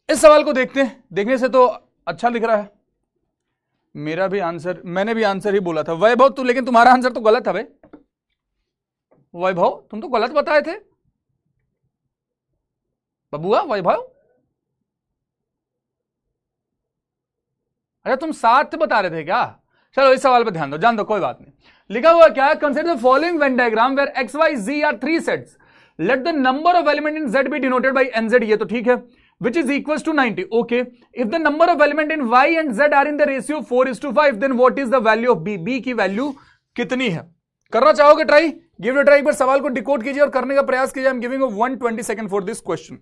इस सवाल को देखते हैं, देखने से तो अच्छा दिख रहा है। मेरा भी आंसर, मैंने भी आंसर ही बोला था वैभव तू, लेकिन तुम्हारा आंसर तो गलत है भाई। वैभव तुम तो गलत बताए थे बबुआ। वैभव अरे तुम 7 बता रहे थे क्या? चलो इस सवाल पे ध्यान दो, जान दो कोई बात नहीं। लिखा हुआ क्या है? Consider the following Venn diagram where x y z are 3 sets, let the number of element in z be denoted by n z, ये तो ठीक है, which is equals to 90. Okay, if the number of element in y and z are in the ratio 4:5, then what is the value of b? b की value कितनी है? करना चाहोगे try? Give it try. एक बार सवाल को decode कीजिए और करने का प्रयास कीजिए। I am giving 120 second for this question.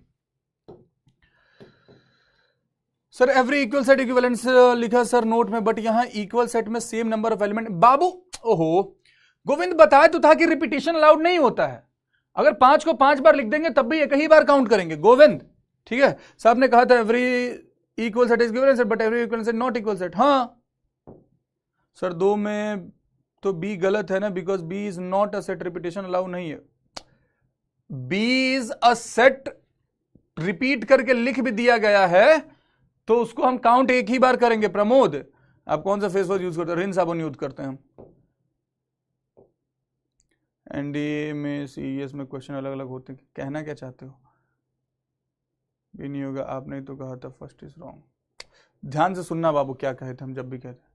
Sir every equal set equivalence लिखा सर नोट में, बट यहां इक्वल सेट में सेम नंबर ऑफ एलिमेंट। बाबू ओहो गोविंद बताया तो था कि रिपीटिशन अलाउड नहीं होता है। अगर 5 को 5 बार लिख देंगे तब भी एक ही बार काउंट करेंगे गोविंद, ठीक है। साहब ने कहा था every equal set is given set but every equal set not equal set. हाँ सर 2 में तो बी गलत है ना, because B is not a set, repetition allow नहीं है। B is a set, repeat करके लिख भी दिया गया है तो उसको हम काउंट एक ही बार करेंगे। प्रमोद आप कौन सा फेस वॉश यूज करते हैं? रिन साबुन यूज करते हैं हम। एनडीए में सीईएस में क्वेश्चन अलग अलग होते हैं, कहना क्या चाहते हो? भी नहीं होगा, आपने तो कहा था फर्स्ट इज रॉन्ग। ध्यान से सुनना बाबू, क्या कहे थे हम जब भी कहते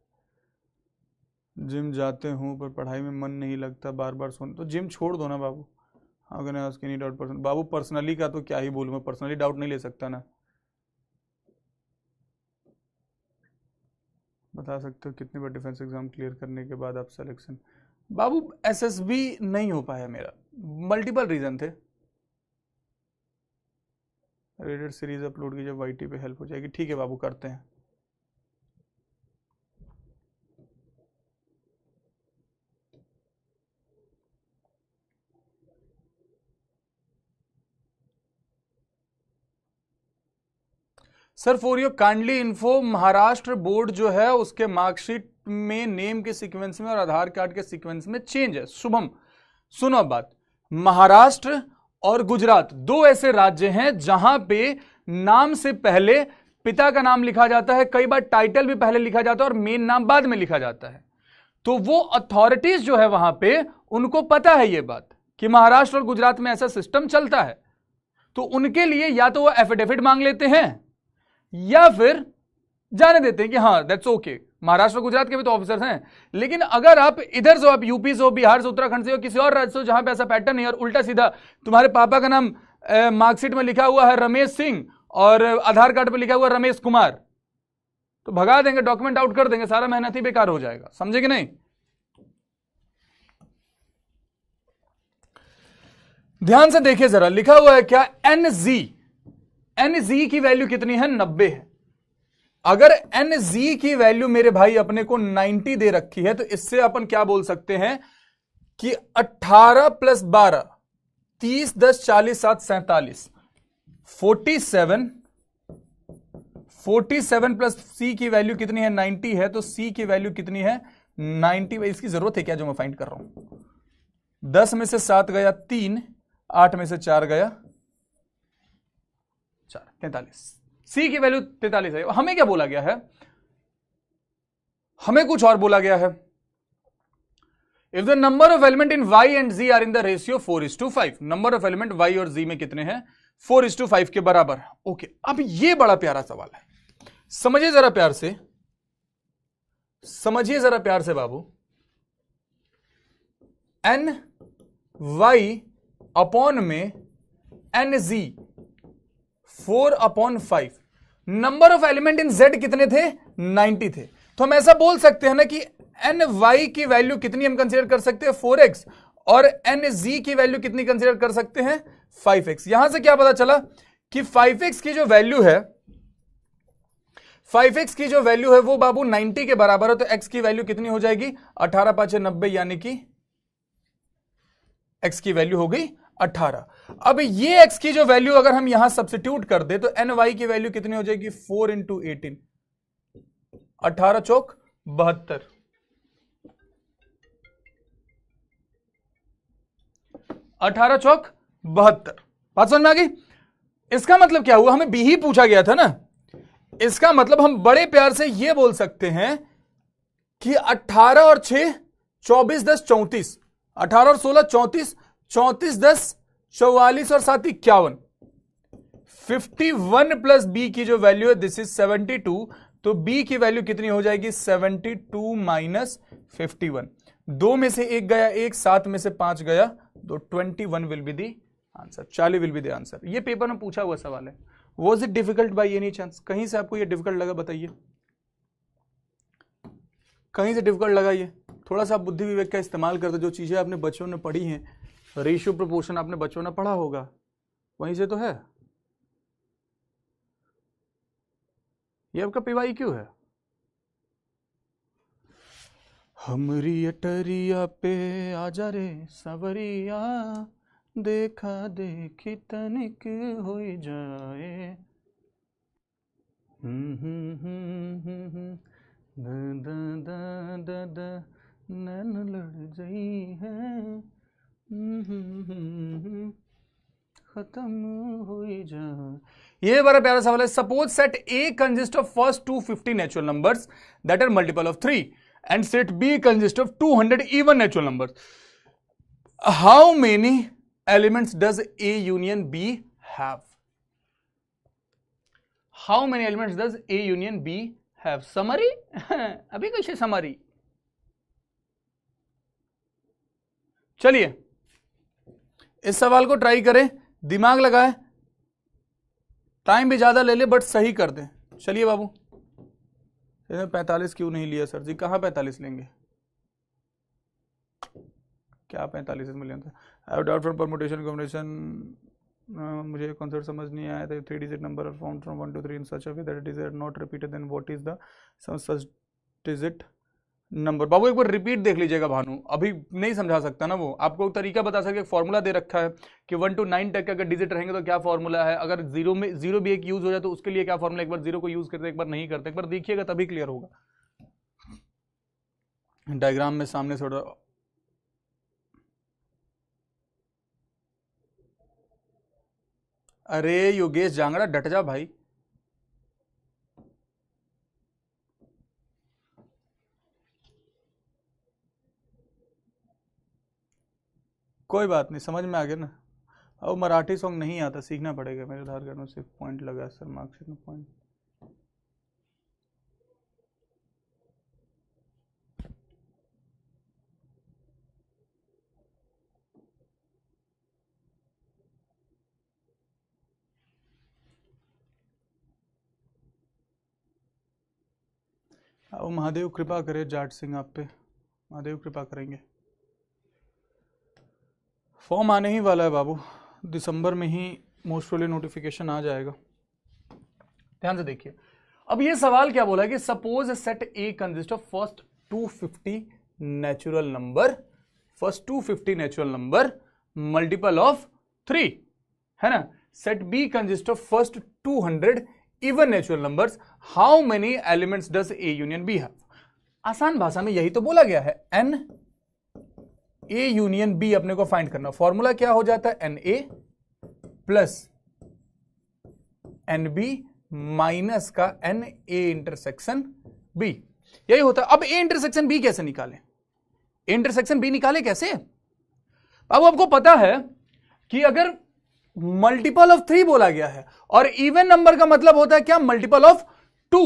जिम जाते हूँ पर पढ़ाई में मन नहीं लगता, बार बार सुन, तो जिम छोड़ दो ना बाबू। अगर आज के नहीं डाउट पर्सन बाबू, पर्सनली का तो क्या ही बोलूँ मैं, पर्सनली डाउट नहीं ले सकता ना। बता सकते हो कितने बार डिफेंस एग्जाम क्लियर करने के बाद आप सिलेक्शन? बाबू एसएसबी नहीं हो पाया मेरा, मल्टीपल रीजन थे। रेडेड सीरीज अपलोड कीजिए, वाईटी पे हेल्प हो जाएगी। ठीक है बाबू, करते हैं। Sir for your kindly info, Maharashtra board जो है उसके मार्कशीट में नेम के सीक्वेंस में और आधार कार्ड के सीक्वेंस में चेंज है। शुभम सुनो बात, महाराष्ट्र और गुजरात दो ऐसे राज्य हैं जहां पे नाम से पहले पिता का नाम लिखा जाता है, कई बार टाइटल भी पहले लिखा जाता है और मेन नाम बाद में लिखा जाता है। तो वो अथॉरिटीज जो है वहां पे उनको पता है ये बात कि महाराष्ट्र और गुजरात में ऐसा सिस्टम चलता है, तो उनके लिए या तो वो एफिडेविट मांग लेते हैं या फिर जाने देते हैं कि हाँ दैट्स ओके। महाराष्ट्र गुजरात के भी तो ऑफिसर्स हैं, लेकिन अगर आप इधर से, आप यूपी से हो, बिहार से, उत्तराखंड से हो, किसी और राज्य से हो जहां पे ऐसा पैटर्न है और उल्टा सीधा तुम्हारे पापा का नाम मार्कशीट में लिखा हुआ है रमेश सिंह और आधार कार्ड पे लिखा हुआ रमेश कुमार, तो भगा देंगे, डॉक्यूमेंट आउट कर देंगे, सारा मेहनत ही बेकार हो जाएगा। समझे कि नहीं? ध्यान से देखिए जरा, लिखा हुआ है क्या? एनजी की वैल्यू कितनी है? 90 है। अगर एनजी की वैल्यू मेरे भाई अपने को 90 दे रखी है, तो इससे अपन क्या बोल सकते हैं कि 18 + 12 30 10 40 7 47 47 प्लस सी की वैल्यू कितनी है? 90 है, तो सी की वैल्यू कितनी है? 90। इसकी जरूरत है क्या जो मैं फाइंड कर रहा हूं? 10 में से 7 गया 3, 8 में से 4 गया 4, 43। सी की वैल्यू 43 है। हमें क्या बोला गया है? हमें कुछ और बोला गया है। If the number of element in y and z are in the ratio 4:5, number of element y और z में कितने हैं? 4:5 के बराबर। ओके, अब ये बड़ा प्यारा सवाल है, समझिए जरा प्यार से, समझिए जरा प्यार से बाबू। n y अपॉन में n z 4/5, number of element in z कितने थे? 90 थे। तो हम ऐसा बोल सकते हैं ना कि एन वाई की वैल्यू कितनी हम कंसीडर कर सकते हैं? 4x, और एन जी की वैल्यू कितनी कंसीडर कर सकते हैं? 5x। यहां से क्या पता चला कि 5x की जो वैल्यू है, 5x की जो वैल्यू है वो बाबू 90 के बराबर है, तो x की वैल्यू कितनी हो जाएगी? 18 × 5 = 90, यानी कि x की वैल्यू हो गई 18। अब ये x की जो वैल्यू अगर हम यहां सब्स्टिट्यूट कर दे तो एन वाई की वैल्यू कितनी हो जाएगी? 4 × 18, 18 चौक 72, 18 चौक 72। बात समझ में आ गई? इसका मतलब क्या हुआ? हमें बी ही पूछा गया था ना, इसका मतलब हम बड़े प्यार से यह बोल सकते हैं कि 18 और 6 24 10 34, 18 और 16 34, 34 10 44 और 7 51, 51 प्लस बी की जो वैल्यू है दिस इज 72, तो बी की वैल्यू कितनी हो जाएगी? 72 माइनस 51। 2 में से 1 गया 1, 7 में से 5 गया, तो 21 will be the answer, 40 will be the answer. ये पेपर में पूछा हुआ सवाल है। Was it difficult by any chance? कहीं से आपको ये डिफिकल्ट लगा? बताइए, कहीं से डिफिकल्ट लगा? ये थोड़ा सा बुद्धि विवेक का इस्तेमाल करते, जो चीजें आपने बच्चों ने पढ़ी हैं, रेशियो प्रोपोर्शन आपने बच्चों ने पढ़ा होगा, वहीं से तो है। ये आपका पीवाई क्यों है? हमरी अटरिया पे आजा रे सवरिया, देखा देखी तनिक हो जाए, नैन लड़ गई है, खत्म हो जाए। ये बड़ा प्यारा सवाल है। Suppose set A consist of first 250 natural numbers that are multiple of 3 and set B consists of 200 even natural numbers. How many elements does A union B have? How many elements does A union B have? Summary अभी कैसे summary? चलिए इस सवाल को try करें, दिमाग लगाए, time भी ज्यादा ले ले बट सही कर दें। चलिए बाबू, 45 क्यों नहीं लिया सर जी? कहां 45 लेंगे? क्या 45 इसमें लेना था? I have doubt from permutation combination, मुझे कॉन्सेप्ट समझ नहीं आया था। 3 digit number are found from 1 to 3 in such a way that it is not repeated, then what is the such digit number? बाबू एक बार रिपीट देख लीजिएगा भानु, अभी नहीं समझा सकता ना वो, आपको तरीका बता सके, फॉर्मूला दे रखा है कि 1 to 9 तक अगर डिजिट रहेंगे तो क्या फॉर्मूला है, अगर जीरो भी एक यूज हो जाए तो उसके लिए क्या फॉर्मूला, एक बार जीरो को यूज करते एक बार नहीं करते, एक बार देखिएगा तभी क्लियर होगा। डायग्राम में सामने थोड़ा, अरे योगेश जांगड़ा डट जा भाई। कोई बात नहीं, समझ में आ गया ना। अब मराठी सॉन्ग नहीं आता, सीखना पड़ेगा। मेरे आधार कार्ड में सिर्फ पॉइंट लगा सर, मार्कशीट में पॉइंट। अब महादेव कृपा करे जाट सिंह आप पे, महादेव कृपा करेंगे। फॉर्म आने ही वाला है बाबू, दिसंबर में ही मोस्ट प्रोबेबली नोटिफिकेशन आ जाएगा। ध्यान से देखिए, अब ये सवाल क्या बोला है कि suppose set A consist of first 250 natural number, first 250 natural number multiple of 3, है ना। Set B consist of first 200 even natural numbers, how many elements does A union B have? आसान भाषा में यही तो बोला गया है, एन ए यूनियन बी अपने को फाइंड करना। फॉर्मूला क्या हो जाता है, N A plus N B minus का एन ए इंटरसेक्शन बी, यही होता है। अब ए इंटरसेक्शन बी कैसे निकालें? ए इंटरसेक्शन बी निकाले कैसे? अब आपको पता है कि अगर मल्टीपल ऑफ 3 बोला गया है और इवन नंबर का मतलब होता है क्या, मल्टीपल ऑफ 2।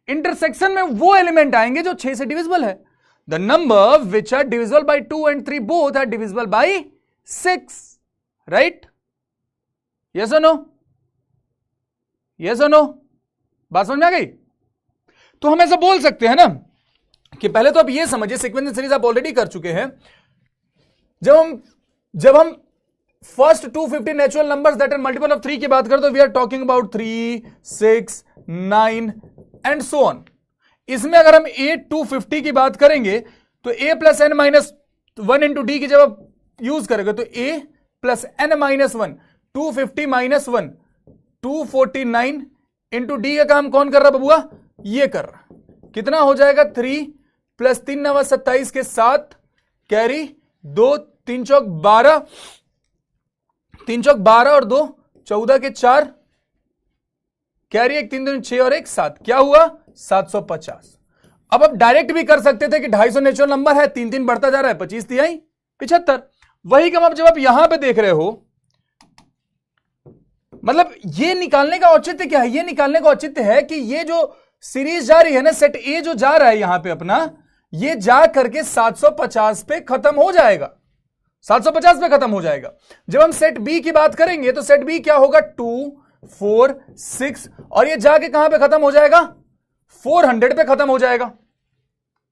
इंटरसेक्शन में वो एलिमेंट आएंगे जो 6 से डिविजिबल है। The number which are divisible by 2 and 3 both are divisible by 6, right? Yes और नो? यस और नो? बात समझ आ गई? तो हम ऐसा बोल सकते हैं ना कि पहले तो आप ये समझिए, सीक्वेंस सीरीज आप ऑलरेडी कर चुके हैं। जब हम first 250 natural numbers that are multiple of 3 की बात करें तो we are talking about 3, 6, 9 and so on. इसमें अगर हम a 250 की बात करेंगे तो a plus n minus 1 into d की जब आप यूज करेंगे तो a plus n minus 1, 250 minus 1, 249 into d का काम कौन कर रहा बबुआ? ये कर रहा। कितना हो जाएगा? 3 प्लस 3 9 27 के 7 कैरी 2 3 चौक 12, 3 चौक 12 और 2 14 के 4 कैरी 1 3 2 6 और 1 7, क्या हुआ? 750। अब आप डायरेक्ट भी कर सकते थे कि 250 नेचुरल नंबर है, 3 3 बढ़ता जा रहा है, 25 तिहाई 75। वही काम जब आप यहां पे देख रहे हो, मतलब ये निकालने का औचित्य क्या है? ये निकालने का औचित्य है कि ये जो सीरीज जा रही है ना, सेट ए जो जा रहा है यहां पे अपना, ये जा करके 750 पे खत्म हो जाएगा, 750 पे खत्म हो जाएगा। जब हम सेट बी की बात करेंगे तो सेट बी क्या होगा? 2 4 6 और ये जाके कहां पे खत्म हो जाएगा? 400 पे खत्म हो जाएगा,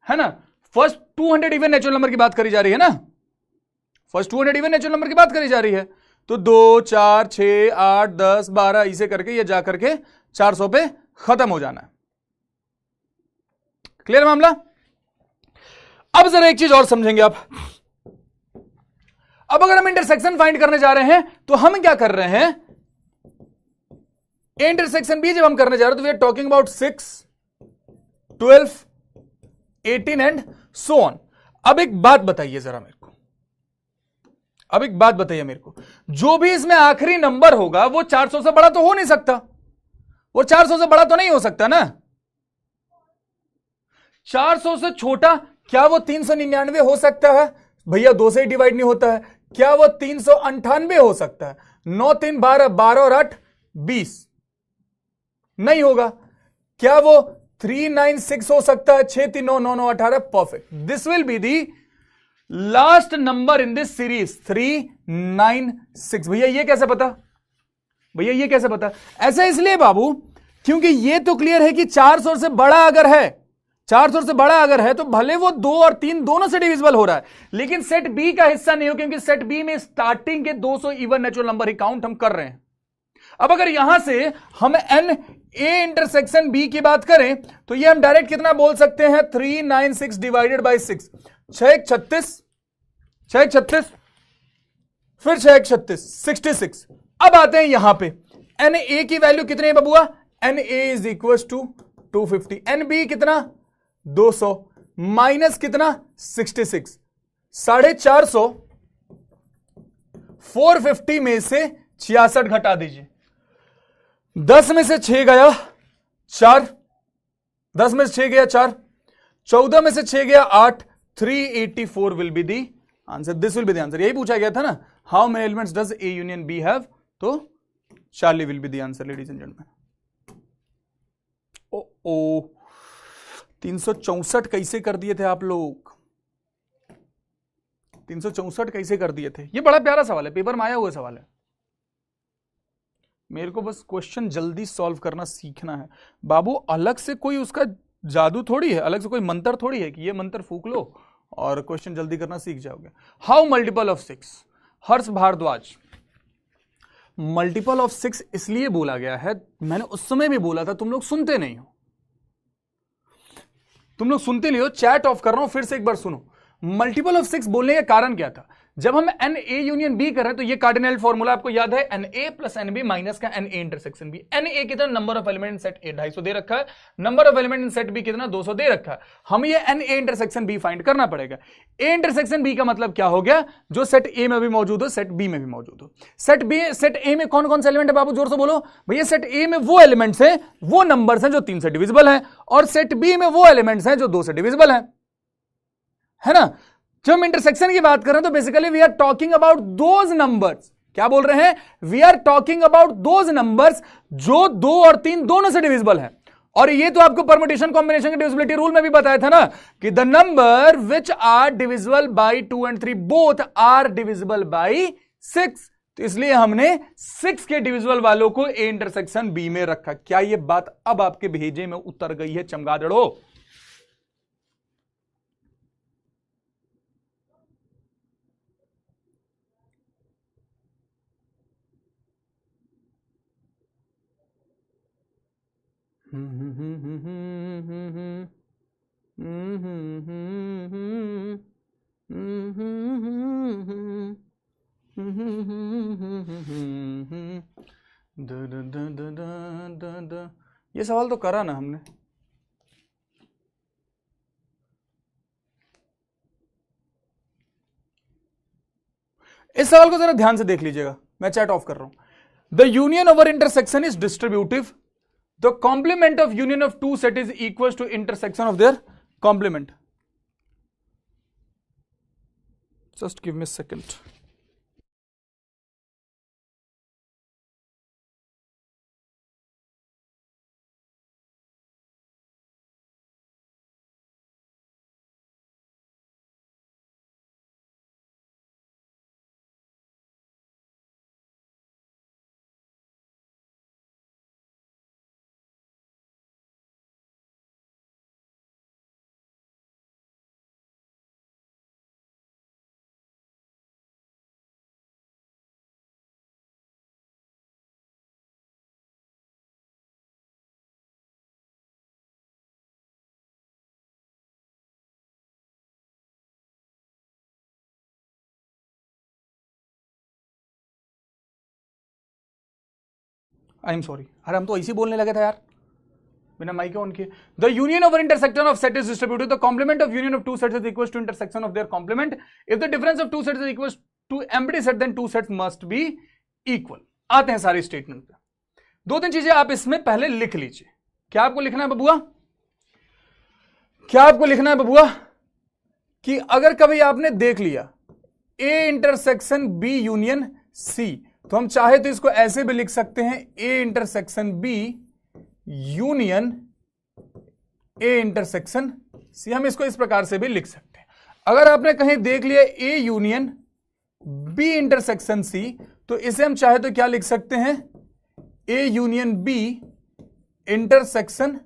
है ना। फर्स्ट 200 इवन नेचुरल नंबर की बात करी जा रही है ना, फर्स्ट 200 इवन नेचुरल नंबर की बात करी जा रही है। तो 2 4 6 8 10 12 इसे करके ये जा करके 400 पे खत्म हो जाना है। क्लियर मामला? अब जरा एक चीज और समझेंगे आप। अब अगर हम इंटरसेक्शन फाइंड करने जा रहे हैं तो हम क्या कर रहे हैं? ए इंटरसेक्शन बी जब हम करने जा रहे हैं तो we are talking about 6 12 18 and so on. अब एक बात बताइए जरा मेरे को, अब एक बात बताइए मेरे को, जो भी इसमें आखिरी नंबर होगा वो 400 से बड़ा तो हो नहीं सकता, वो 400 से बड़ा तो नहीं हो सकता ना। 400 से छोटा क्या वो 399 हो सकता है? भैया 2 से ही डिवाइड नहीं होता है, क्या वो 398 हो सकता है? 9 3 12, 12 और 8 20 नहीं होगा। क्या वो 396 हो सकता है? 6 3 9 9 9 18, perfect. This will be the last number in this series 396। भैया ये कैसे पता? भैया ये कैसे पता? ऐसा इसलिए बाबू क्योंकि ये तो क्लियर है कि 400 से बड़ा अगर है, 400 से बड़ा अगर है तो भले वो 2 और 3 दोनों से डिविजिबल हो रहा है, लेकिन सेट बी का हिस्सा नहीं हो, क्योंकि सेट बी में स्टार्टिंग के 200 इवन नेचुरल नंबर ही काउंट हम कर रहे हैं। अब अगर यहां से हम एन ए इंटरसेक्शन बी की बात करें तो ये हम डायरेक्ट कितना बोल सकते हैं? 396 डिवाइडेड बाई 6, 6 36, 6 36, फिर 6 36, 66। अब आते हैं यहां पे एन ए की वैल्यू कितनी है बबुआ? N A is equal to 250, n B कितना? 200 माइनस कितना? 66, 450, 450 में से 66 घटा दीजिए, 10 में से 6 गया 4, 10 में से 6 गया 4, 14 में से 6 गया 8, 384 will be the answer. This will be the answer. यही पूछा गया था ना, how many elements does A union B have? तो Charlie will be the answer ladies and gentlemen. Oh 364 कैसे कर दिए थे आप लोग? 364 कैसे कर दिए थे? ये बड़ा प्यारा सवाल है, पेपर में आया हुआ सवाल है। मेरे को बस क्वेश्चन जल्दी सॉल्व करना सीखना है बाबू। अलग से कोई उसका जादू थोड़ी है, अलग से कोई मंत्र थोड़ी है कि ये मंत्र फूक लो और क्वेश्चन जल्दी करना सीख जाओगे। How multiple of 6? Harsh Bhardwaj, multiple of 6 इसलिए बोला गया है, मैंने उस समय भी बोला था, तुम लोग सुनते नहीं हो, तुम लोग सुनते नहीं हो। चैट ऑफ कर रहा हूं, फिर से एक बार सुनो। मल्टीपल ऑफ 6 बोलने का कारण क्या था? जब हम एन ए यूनियन बी कर रहे हैं तो ये कार्डिनल फॉर्मूला आपको याद है, N A plus N B minus का N A intersection B. N A कितना? Number of element in set A 250 दे रखा है, number of element in set B कितना? 200 दे रखा है। हम ये N A intersection B find करना पड़ेगा। ए इंटरसेक्शन बी का मतलब क्या हो गया? जो सेट ए में भी मौजूद हो, सेट बी में भी मौजूद हो। सेट ए में कौन कौन से एलिमेंट है बाबू? जोर से बोलो भैया। सेट ए में वो एलिमेंट्स हैं, वो नंबर्स हैं जो 3 से डिविजिबल हैं, और सेट बी में वो एलिमेंट्स हैं जो 2 से डिविजिबल हैं, है ना। जब हम इंटरसेक्शन की बात कर रहे हैं तो basically we are talking about those numbers. क्या बोल रहे हैं? We are talking about those numbers जो 2 और 3 दोनों से डिविजिबल है। और ये तो आपको परम्यूटेशन कॉम्बिनेशन के डिविजिबिलिटी रूल में भी बताया था ना कि the number which are divisible by 2 and 3 both are divisible by 6। तो इसलिए हमने 6 के डिविजिबल वालों को ए इंटरसेक्शन बी में रखा। क्या ये बात अब आपके भेजे में उतर गई है चमगादड़ो? ये सवाल तो करा ना हमने। इस सवाल को जरा ध्यान से देख लीजिएगा, मैं चैट ऑफ कर रहा हूं। The union over intersection is distributive. The complement of union of two set is equals to intersection of their complement. Just give me a second. I am sorry, अरे हम तो ऐसे बोलने लगे थे यार बिना माइक ऑन किए। The union over intersection of set is distributive. The complement of union of two sets is equal to intersection of their complement. If the difference of two sets is equal to empty set then two sets must be equal. आते हैं सारे statement पे। 2-3 चीजें आप इसमें पहले लिख लीजिए। क्या आपको लिखना है बबुआ? क्या आपको लिखना है बबुआ कि अगर कभी आपने देख लिया A intersection B union C. तो हम चाहे तो इसको ऐसे भी लिख सकते हैं, A intersection B union A intersection C. हम इसको इस प्रकार से भी लिख सकते हैं। अगर आपने कहीं देख लिया A union B intersection C, तो इसे हम चाहे तो क्या लिख सकते हैं, A union B intersection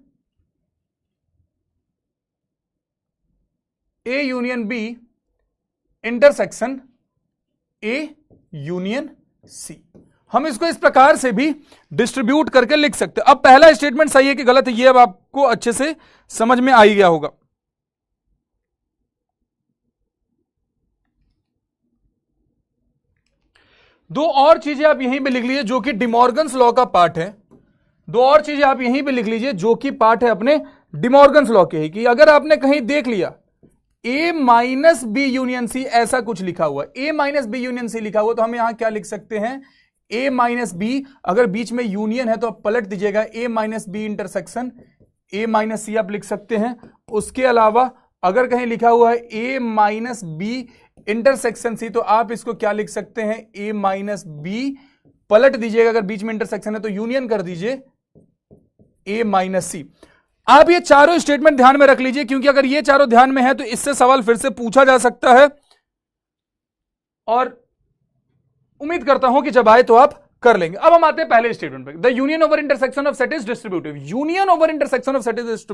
A union B intersection A union C. हम इसको इस प्रकार से भी डिस्ट्रीब्यूट करके लिख सकते हैं। अब पहला स्टेटमेंट सही है कि गलत है, ये अब आपको अच्छे से समझ में आ ही गया होगा। दो और चीजें आप यहीं पे लिख लीजिए जो कि डिमॉर्गन्स लॉ का पार्ट है। दो और चीजें आप यहीं पे लिख लीजिए जो कि पार्ट है अपने डिमॉर्गन्स लॉ के ही, कि अगर आपने कहीं देख लिया ए माइनस बी यूनियन सी ऐसा कुछ लिखा हुआ, ए माइनस बी यूनियन सी लिखा हुआ, तो हम यहां क्या लिख सकते हैं, ए माइनस बी, अगर बीच में यूनियन है तो आप पलट दीजिएगा, A minus B intersection A minus C आप लिख सकते हैं। उसके अलावा अगर कहीं लिखा हुआ है ए माइनस बी इंटरसेक्शन सी, तो आप इसको क्या लिख सकते हैं, ए माइनस बी, पलट दीजिएगा, अगर बीच में इंटरसेक्शन है तो यूनियन कर दीजिए ए माइनस सी। आप ये चारों स्टेटमेंट ध्यान में रख लीजिए, क्योंकि अगर ये चारों ध्यान में है तो इससे सवाल फिर से पूछा जा सकता है, और उम्मीद करता हूं कि जब आए तो आप कर लेंगे। अब हम आते हैं पहले स्टेटमेंट पे। The union over intersection of set is distributive. Union over intersection of set is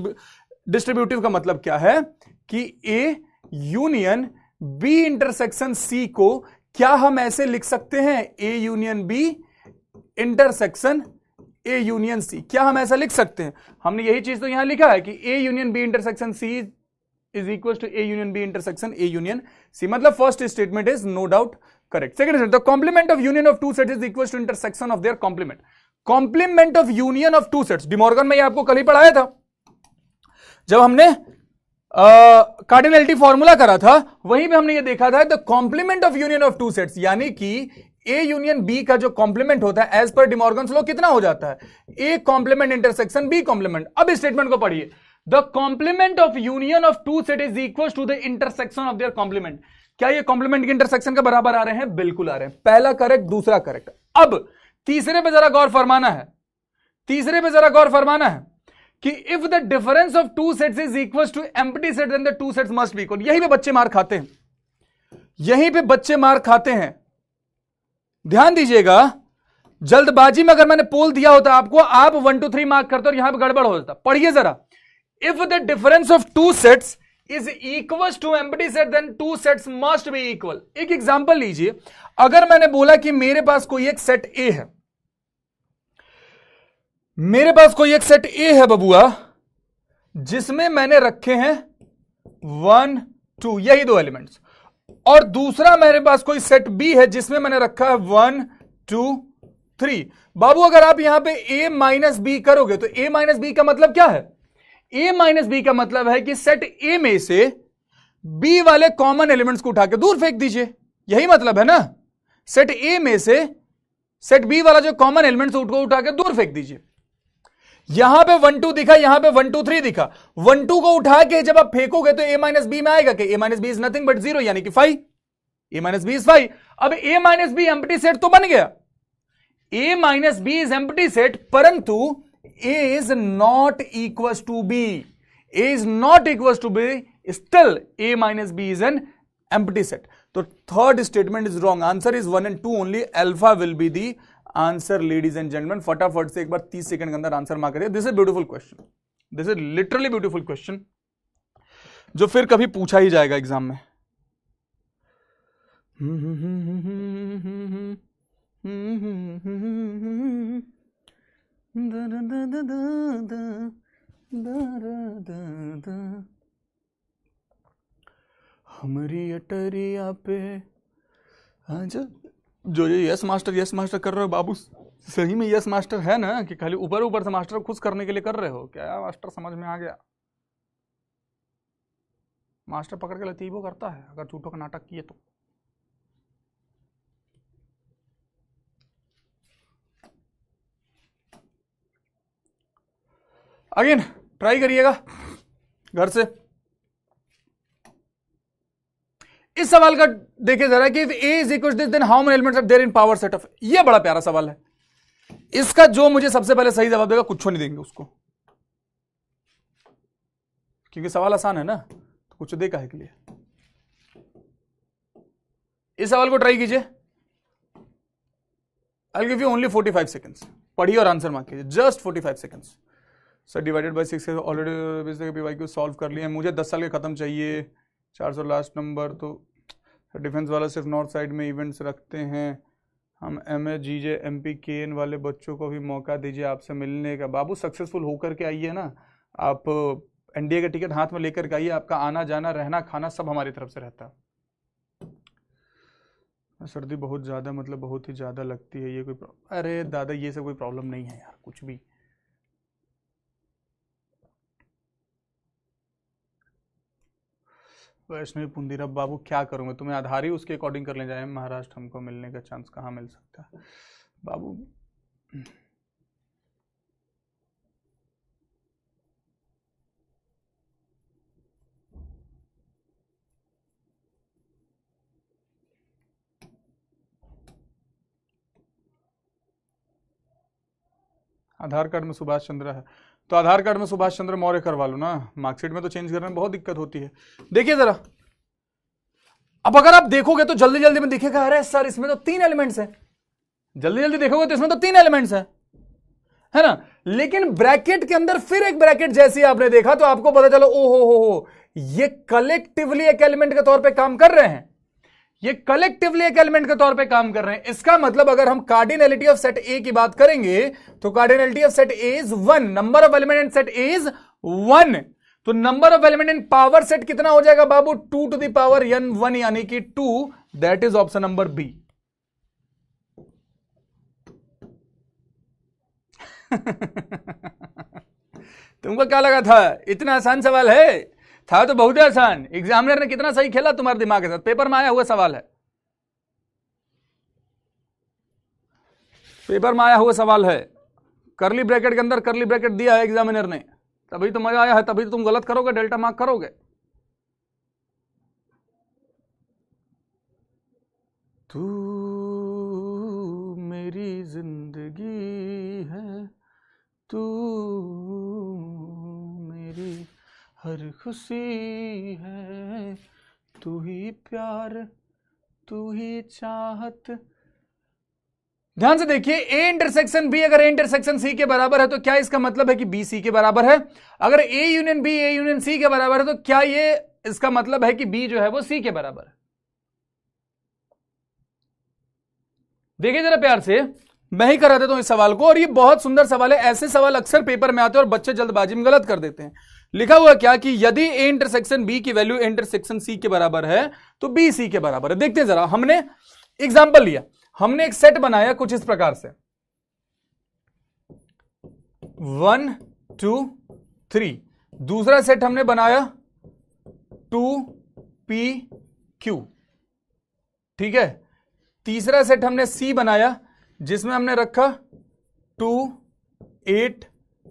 distributive का मतलब क्या है कि A union B intersection C को क्या हम ऐसे लिख सकते हैं, A union B intersection A union C, क्या हम ऐसा लिख सकते हैं? हमने यही चीज तो यहां लिखा है कि A union B intersection C is equal to A union B intersection A union C. मतलब first statement is no doubt correct. Second statement, the complement of union of two sets is equal to intersection of their complement. Complement of union of two sets, De Morgan में ये आपको कल ही पढ़ाया था जब हमने cardinality formula करा था, वहीं पे हमने ये देखा था the complement of union of two sets, यानी कि ए यूनियन बी का जो कॉम्प्लीमेंट होता है एज पर डिमॉर्गन्स लॉ कितना हो जाता है, A complement intersection B complement. अब इस स्टेटमेंट को पढ़िए, the complement of union of two set is equal to the intersection of their complement. क्या ये कॉम्प्लीमेंट के इंटरसेक्शन के बराबर आ रहे हैं? बिल्कुल आ रहे हैं। पहला करेक्ट, दूसरा करेक्ट। अब तीसरे पे जरा गौर फरमाना है, तीसरे पे जरा गौर फरमाना है कि if the difference of two sets is equal to empty set then the two sets must be equal. यहीं पे बच्चे मार खाते हैं, यहीं पे बच्चे मार खाते हैं। ध्यान दीजिएगा, जल्दबाजी में अगर मैंने पोल दिया होता आपको, आप 1 2 3 मार्क करते और यहां पे गड़बड़ हो जाता। पढ़िए जरा, if the difference of two sets is equal to empty set then two sets must be equal. एक एग्जांपल लीजिए, अगर मैंने बोला कि मेरे पास कोई एक सेट ए है, मेरे पास कोई एक सेट ए है बबुआ, जिसमें मैंने रखे हैं 1 2 यही दो एलिमेंट्स, और दूसरा मेरे पास कोई सेट बी है जिसमें मैंने रखा है 1 2 3। बाबू अगर आप यहां पे ए माइनस बी करोगे तो ए माइनस बी का मतलब क्या है? ए माइनस बी का मतलब है कि सेट ए में से बी वाले कॉमन एलिमेंट्स को उठा के दूर फेंक दीजिए, यही मतलब है ना। सेट ए में से सेट बी वाला जो कॉमन एलिमेंट्स उनको उठा के दूर फेंक दीजिए। यहां पे 1 2 दिखा, यहां पे 1 2 3 दिखा, 1 2 को उठा के जब आप फेंकोगे तो ए माइनस बी में आएगा कि A minus B is nothing but 0 यानी कि 5। A minus B is 5। अब A minus B empty set तो बन गया, A minus B is empty set, परंतु A is not equal to B. A is not equal to B, still A minus B is an empty set. तो third statement is wrong. Answer is 1 and 2 only. Alpha will be the answer ladies and gentleman. फटाफट से एक बार 30 second के अंदर answer mark करिए। This is beautiful question, this is literally beautiful question, जो फिर कभी पूछा ही जाएगा एग्जाम में। हमारी अटरिया पे आजा, जो ये यस मास्टर कर रहे हो बाबू, सही में यस मास्टर है ना, कि खाली ऊपर ऊपर से मास्टर खुश करने के लिए कर रहे हो? क्या मास्टर समझ में आ गया? मास्टर पकड़ के लतीफो करता है अगर झूठों का नाटक किए तो। अगेन ट्राई करिएगा घर से। इस सवाल का देखिए जरा कि A is equal to this then how many elements are there in power set of. ये बड़ा प्यारा सवाल है। इसका जो मुझे सबसे पहले सही जवाब देगा कुछ नहीं देंगे उसको, क्योंकि सवाल आसान है ना, तो कुछ दे काहे के लिए। इस सवाल को ट्राई कीजिए। I'll give you only 45 seconds. पढ़िए और आंसर मार्क कीजिए, just 45 seconds. Sir divided by 6 already PYQ solve कर लिए। मुझे 10 साल के खत्म चाहिए, 400 लास्ट नंबर। तो डिफेंस वाला सिर्फ नॉर्थ साइड में इवेंट्स रखते हैं। हम एमए जीजे एमपी केएन वाले बच्चों को भी मौका दीजिए आपसे मिलने का। बाबू सक्सेसफुल होकर के आइए ना, आप एनडीए का टिकट हाथ में लेकर के आइए, आपका आना जाना रहना खाना सब हमारी तरफ से रहता है। सर्दी बहुत ज़्यादा मतलब बहुत ही ज़्यादा लगती है, ये कोई अरे दादा ये सब कोई प्रॉब्लम नहीं है यार, कुछ भी। वैष्णवी पुंदीरा बाबू क्या करूँगा, तुम्हें आधार ही उसके अकॉर्डिंग कर ले जाए। महाराष्ट्र हमको मिलने का चांस कहाँ मिल सकता है बाबू। आधार कार्ड में सुभाष चंद्र है तो आधार कार्ड में सुभाष चंद्र मौर्य करवा लो ना, मार्कशीट में तो चेंज करने में बहुत दिक्कत होती है। देखिए जरा, अब अगर आप देखोगे तो जल्दी जल्दी में दिखेगा अरे सर इसमें तो 3 एलिमेंट्स हैं। जल्दी जल्दी देखोगे तो इसमें तो 3 एलिमेंट्स हैं, है ना। लेकिन ब्रैकेट के अंदर फिर एक ब्रैकेट जैसी आपने देखा तो आपको पता चला ओ हो ये कलेक्टिवली एक एलिमेंट के तौर पे काम कर रहे हैं, ये कलेक्टिवली एक एलिमेंट के तौर पे काम कर रहे हैं। इसका मतलब अगर हम कार्डिनलिटी ऑफ सेट ए की बात करेंगे तो cardinality of set A is 1, number of element in set A is 1। तो number of element in power set कितना हो जाएगा बाबू, 2 to the power n 1 यानी कि 2। That is option number B. तुमको क्या लगा था इतना आसान सवाल है? था तो बहुत आसान। एग्जामिनर ने कितना सही खेला तुम्हारे दिमाग के साथ, पेपर में आया हुआ सवाल है, पेपर में आया हुआ सवाल है। करली ब्रैकेट के अंदर करली ब्रैकेट दिया है एग्जामिनर ने, तभी तो मजा आया है, तभी तो तुम गलत करोगे, डेल्टा मार्क करोगे। तू मेरी जिंदगी है, तू मेरी हर खुशी है, तू ही प्यार तू ही चाहत। ध्यान से देखिए, ए इंटरसेक्शन बी अगर ए इंटरसेक्शन सी के बराबर है तो क्या इसका मतलब है कि बी सी के बराबर है? अगर A union B A union C के बराबर है तो क्या ये इसका मतलब है कि बी जो है वो सी के बराबर है? देखिए जरा प्यार से, मैं ही करा देता हूं इस सवाल को, और ये बहुत सुंदर सवाल है। ऐसे सवाल अक्सर पेपर में आते हैं और बच्चे जल्दबाजी में गलत कर देते हैं। लिखा हुआ क्या कि यदि ए इंटरसेक्शन बी की वैल्यू ए इंटरसेक्शन सी के बराबर है तो बी सी के बराबर है। देखते हैं जरा, हमने एग्जांपल लिया, हमने एक सेट बनाया कुछ इस प्रकार से 1 2 3, दूसरा सेट हमने बनाया 2 P Q, ठीक है। तीसरा सेट हमने C बनाया जिसमें हमने रखा 2 8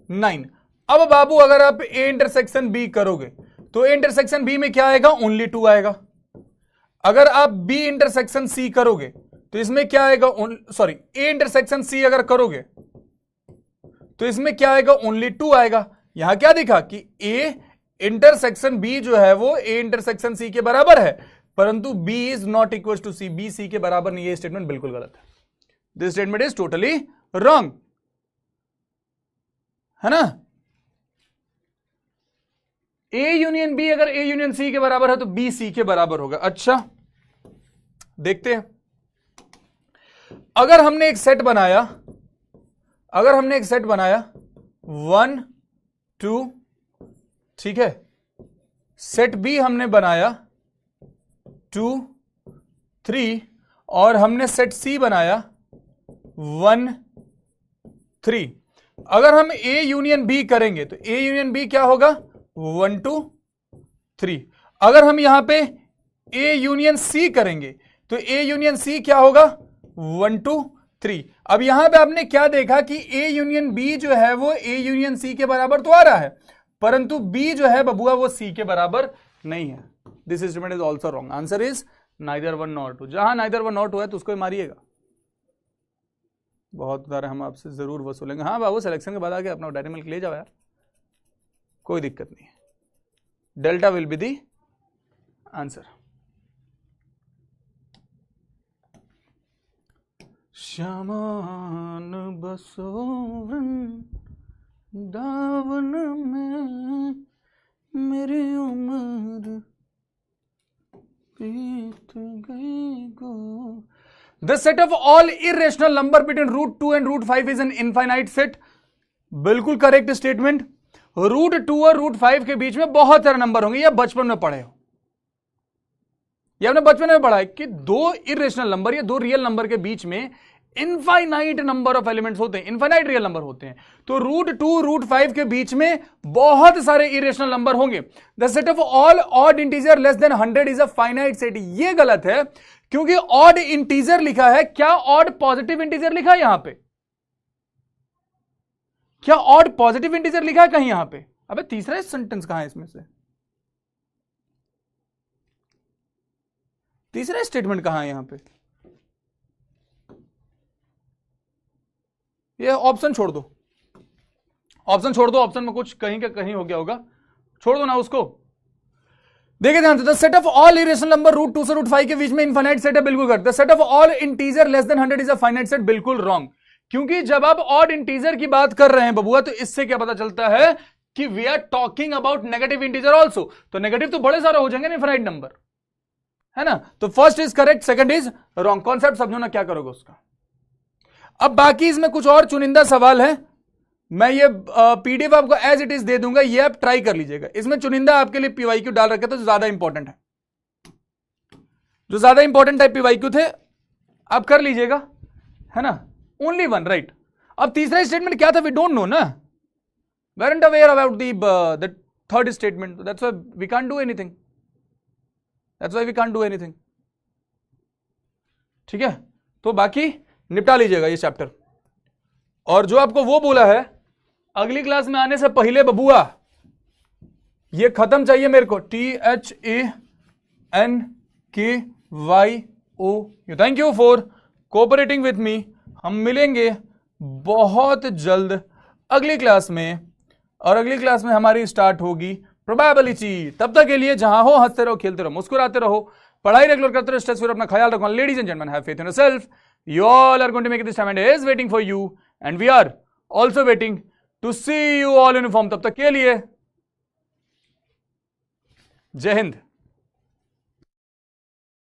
9। अब बाबू अगर आप A इंटरसेक्शन B करोगे तो A इंटरसेक्शन B में क्या आएगा, ओनली 2 आएगा। अगर आप B इंटरसेक्शन C करोगे तो इसमें क्या आएगा, सॉरी A इंटरसेक्शन C अगर करोगे तो इसमें क्या आएगा, ओनली 2 आएगा। यहां क्या दिखा कि A इंटरसेक्शन B जो है वो A इंटरसेक्शन C के बराबर है, परंतु B is not equal to C, B C के बराबर नहीं। ये स्टेटमेंट बिल्कुल गलत है, this statement is totally wrong, है ना। A यूनियन B अगर A यूनियन C के बराबर है तो B C के बराबर होगा। अच्छा देखते हैं, अगर हमने एक सेट बनाया, अगर हमने एक सेट बनाया 1 2, ठीक है, सेट B हमने बनाया 2 3, और हमने सेट C बनाया 1 3। अगर हम A यूनियन B करेंगे तो A यूनियन B क्या होगा, 1 2 3। अगर हम यहां पे A यूनियन C करेंगे तो A यूनियन C क्या होगा, 1 2 3। अब यहां पे आपने क्या देखा कि A यूनियन B जो है वो A यूनियन C के बराबर तो आ रहा है, परंतु B जो है बबुआ वो C के बराबर नहीं है। This statement is also wrong. Answer is neither 1 nor 2, जहां नाइदर 1 नॉर 2 है तो उसको ही मारिएगा। बहुत उधार हम आपसे जरूर वसूलेंगे। हाँ बाबू, सिलेक्शन के बाद आके अपना डायरी मिल्क ले जाओ यार, कोई दिक्कत नहीं है। Delta will be the answer. श्यामान बसोवन दावन में मेरी उम्र बीत गई गो। The set of all irrational number between root 2 and root 5 is an infinite set। बिल्कुल करेक्ट स्टेटमेंट। रूट 2 और रूट 5 के बीच में बहुत सारे नंबर होंगे, या बचपन में पढ़े हो, या आपने बचपन में पढ़ा है कि दो इरेशनल नंबर या दो रियल नंबर के बीच में इनफाइनाइट नंबर ऑफ एलिमेंट्स होते हैं, इनफाइनाइट रियल नंबर होते हैं। तो रूट 2 रूट 5 के बीच में बहुत सारे इरेशनल नंबर होंगे। The set of all odd integer less than 100 is a finite set. ये गलत है, क्योंकि ऑड इंटीजर लिखा है। क्या ऑड पॉजिटिव इंटीजर लिखा है यहां पे? क्या ऑड पॉजिटिव इंटीजर लिखा है कहीं यहां पे? अबे तीसरा सेंटेंस कहां है इसमें से? तीसरा स्टेटमेंट कहां है यहां पे? ये ऑप्शन छोड़ दो, ऑप्शन छोड़ दो, ऑप्शन में कुछ कहीं का कहीं हो गया होगा, छोड़ दो ना उसको। देखिए ध्यान से, the set of all irrational number root 2 से रूट 5 के बीच में इनफाइनाइट सेट है, बिल्कुल correct. The set of all integer less than 100 is a finite set, बिल्कुल रॉन्ग। क्योंकि जब आप ऑड इंटीजर की बात कर रहे हैं बबुआ, तो इससे क्या पता चलता है कि we are talking about negative integer also. तो नेगेटिव तो बड़े सारे हो जाएंगे ना इनफाइनाइट नंबर, है ना। तो first is correct, second is wrong. Concept समझो ना, क्या करोगे उसका। अब बाकी इसमें कुछ और चुनिंदा सवाल है, मैं ये पीडीएफ आपको एज इट इज दे दूंगा, ये आप ट्राई कर लीजिएगा। इसमें चुनिंदा आपके लिए पीवाईक्यू डाल रखे थे जो ज्यादा इंपॉर्टेंट है, जो ज्यादा इंपॉर्टेंट है पीवाईक्यू थे, आप कर लीजिएगा, है ना। Only one right. अब तीसरा स्टेटमेंट क्या था? वी डोंट नो ना, we aren't aware about the third statement, that's why we can't do anything, that's why we can't do anything. ठीक है, तो बाकी निपटा लीजिएगा ये चैप्टर। और जो आपको वो बोला है अगली क्लास में आने से पहले बबुआ, ये खत्म चाहिए मेरे को। THANKYO। Thank you for cooperating with me. हम मिलेंगे बहुत जल्द अगली क्लास में, और अगली क्लास में हमारी स्टार्ट होगी प्रोबेबिलिटी। तब तक के लिए जहां हो हंसते रहो, खेलते रहो, मुस्कुराते रहो, पढ़ाई रेगुलर करते रहो, स्ट्रेस फ्री, अपना ख्याल रखो। Ladies and gentleman, have faith in yourself. You all are going to make it this time, and is waiting for you, and we are also waiting to see you all in uniform. तब तक के लिए जय हिंद।